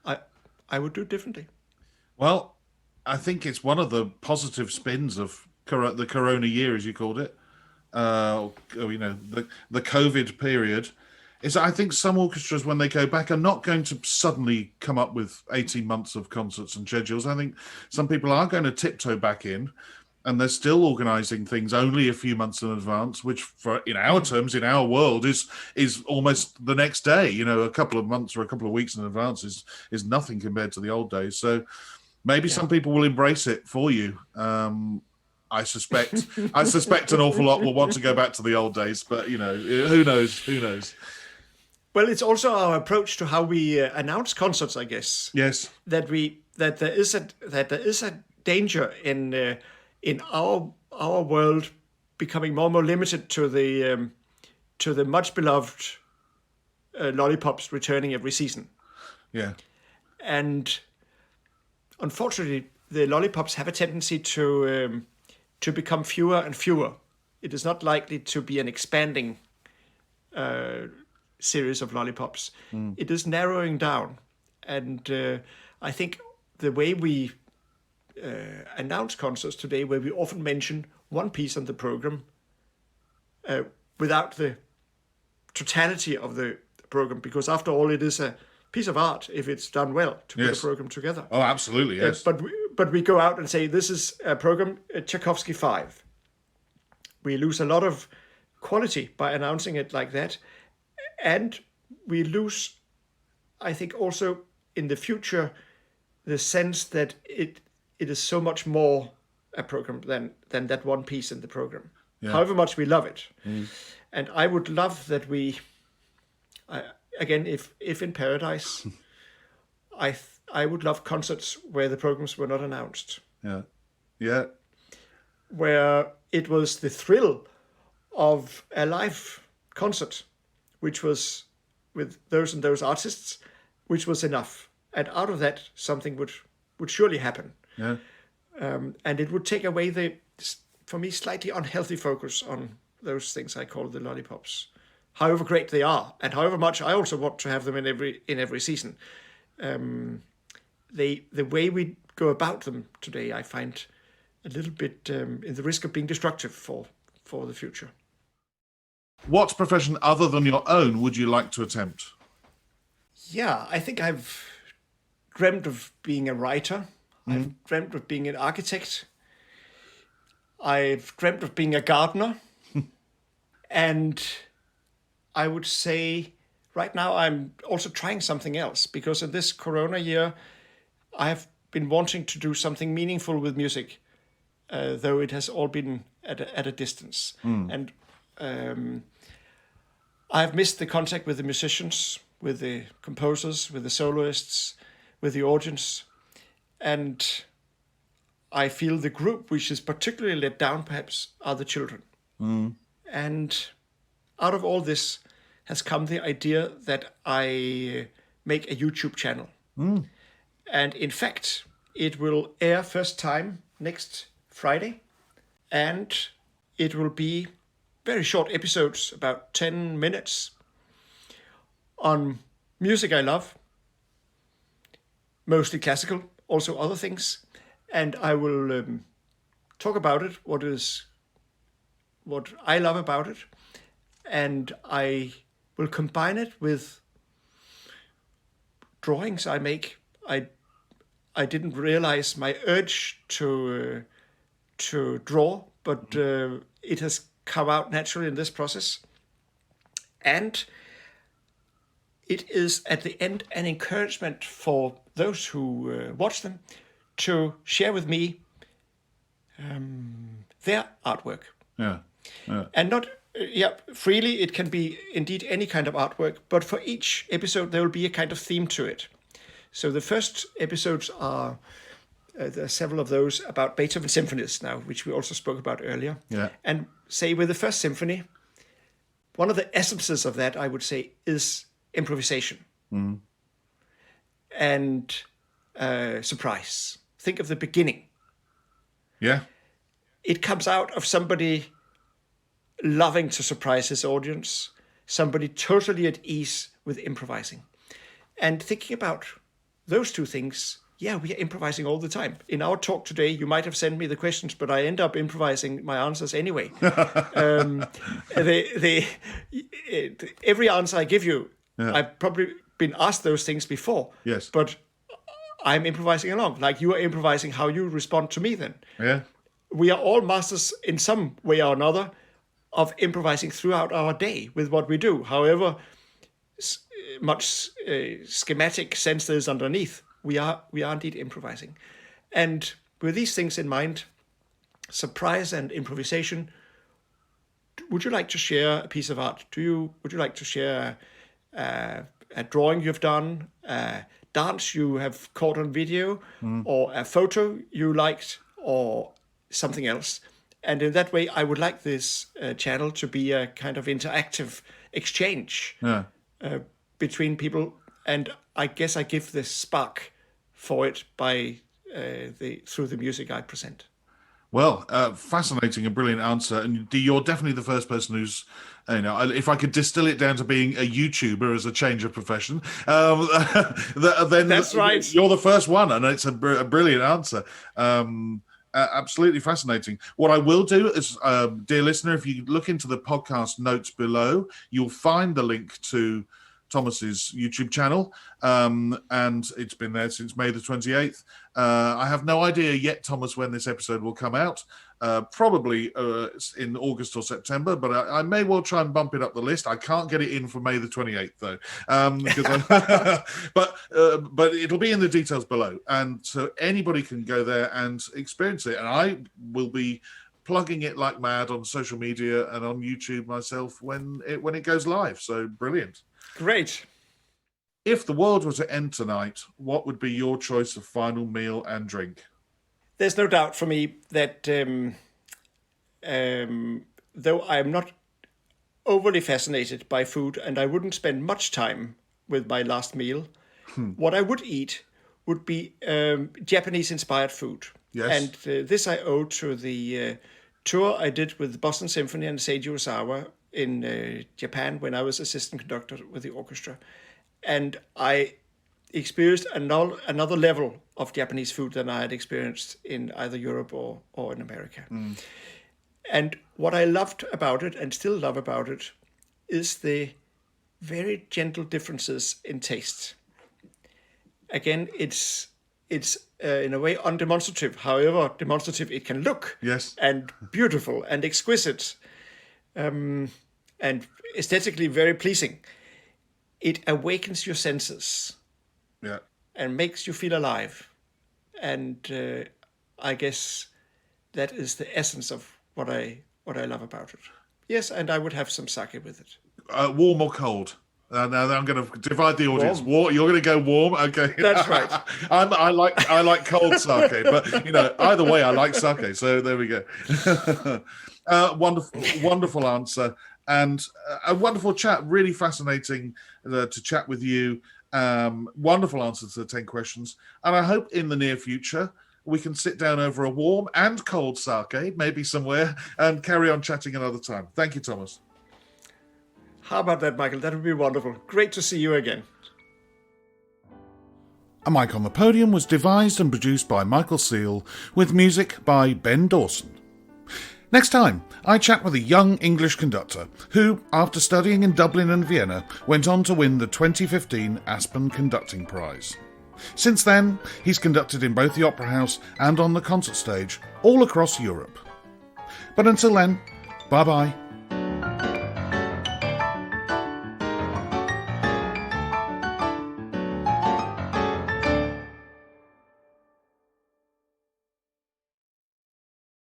I would do it differently. Well, I think it's one of the positive spins of the Corona year, as you called it. The COVID period. Is I think some orchestras, when they go back, are not going to suddenly come up with 18 months of concerts and schedules. I think some people are going to tiptoe back in, and they're still organising things only a few months in advance, which, in our terms, in our world, is almost the next day. A couple of months or a couple of weeks in advance is nothing compared to the old days. So maybe some people will embrace it for you. I suspect an awful lot will want to go back to the old days, but who knows? Well, it's also our approach to how we announce concerts, I guess. Yes. That there is a danger in our world becoming more and more limited to the much beloved lollipops returning every season. Yeah. And unfortunately, the lollipops have a tendency to become fewer and fewer. It is not likely to be an expanding series of lollipops. It is narrowing down, and I think the way we announce concerts today, where we often mention one piece on the program without the totality of the program, because after all, it is a piece of art if it's done well to put a program together. Oh, absolutely, yes. But we go out and say, this is a program, Tchaikovsky 5. We lose a lot of quality by announcing it like that. And we lose, I think, also in the future, the sense that it is so much more a program than that one piece in the program. Yeah. However much we love it. And I would love that again, if in paradise, I would love concerts where the programs were not announced. Yeah. Where it was the thrill of a live concert, which was with those and those artists, which was enough. And out of that, something would surely happen. Yeah. And it would take away the, for me, slightly unhealthy focus on those things I call the lollipops. However great they are, and however much I also want to have them in every season. The way we go about them today, I find a little bit in the risk of being destructive for the future. What profession other than your own would you like to attempt? Yeah, I think I've dreamt of being a writer. I've dreamt of being an architect. I've dreamt of being a gardener. And I would say right now I'm also trying something else, because in this Corona year, I have been wanting to do something meaningful with music, though it has all been at a distance. And I've missed the contact with the musicians, with the composers, with the soloists, with the audience. And I feel the group which is particularly let down, perhaps, are the children. And out of all this has come the idea that I make a YouTube channel. And in fact, it will air first time next Friday. and it will be very short episodes, about 10 minutes, on music I love, mostly classical, also other things, and I will talk about it, what I love about it, and I will combine it with drawings I make. I didn't realize my urge to draw, but it has come out naturally in this process. And it is at the end an encouragement for those who watch them to share with me their artwork. Yeah. And not freely. It can be indeed any kind of artwork, but for each episode there will be a kind of theme to it. So the first episodes are there are several of those about Beethoven symphonies now, which we also spoke about earlier. Yeah. And say with the first symphony, one of the essences of that, I would say, is improvisation and surprise. Think of the beginning. Yeah. It comes out of somebody loving to surprise his audience, somebody totally at ease with improvising. And thinking about those two things, we are improvising all the time. In our talk today, you might have sent me the questions, but I end up improvising my answers anyway. Every answer I give you, I've probably been asked those things before. Yes. But I'm improvising along, like you are improvising how you respond to me then. Yeah. We are all masters in some way or another of improvising throughout our day with what we do. However much schematic sense there is underneath, we are indeed improvising. And with these things in mind, surprise and improvisation, would you like to share a piece of art? Would you like to share a drawing you've done, a dance you have caught on video, or a photo you liked, or something else? And in that way, I would like this channel to be a kind of interactive exchange between people. And I guess I give this spark for it by through the music I present. Well, fascinating and brilliant answer. And you're definitely the first person who's, if I could distill it down to being a YouTuber as a change of profession, then that's right. You're the first one, and it's a brilliant answer. Absolutely fascinating. What I will do is, dear listener, if you look into the podcast notes below, you'll find the link to Thomas's YouTube channel, and it's been there since May the 28th. I have no idea yet, Thomas, when this episode will come out. Probably in August or September, but I may well try and bump it up the list. I can't get it in for May the 28th though, but it'll be in the details below, and so anybody can go there and experience it. And I will be plugging it like mad on social media and on YouTube myself when it goes live. So brilliant. Great. If the world were to end tonight, what would be your choice of final meal and drink? There's no doubt for me that though I'm not overly fascinated by food and I wouldn't spend much time with my last meal, what I would eat would be Japanese-inspired food. Yes. And this I owe to the tour I did with the Boston Symphony and Seiji Ozawa in Japan when I was assistant conductor with the orchestra. And I experienced another level of Japanese food than I had experienced in either Europe or in America. And what I loved about it and still love about it is the very gentle differences in taste. Again, it's in a way undemonstrative, however demonstrative it can look. Yes. And beautiful and exquisite, and aesthetically very pleasing. It awakens your senses. Yeah. And makes you feel alive. And I guess that is the essence of what I love about it. Yes, and I would have some sake with it. Warm or cold? Now I'm going to divide the audience. Warm. You're going to go warm, okay? That's right. I like cold sake, but either way, I like sake. So there we go. Wonderful answer, and a wonderful chat. Really fascinating to chat with you. Wonderful answers to the 10 questions, and I hope in the near future we can sit down over a warm and cold sake, maybe somewhere, and carry on chatting another time. Thank you, Thomas. How about that, Michael? That would be wonderful. Great to see you again. A Mic on the Podium was devised and produced by Michael Seal, with music by Ben Dawson. Next time, I chat with a young English conductor who, after studying in Dublin and Vienna, went on to win the 2015 Aspen Conducting Prize. Since then, he's conducted in both the Opera House and on the concert stage all across Europe. But until then, bye-bye.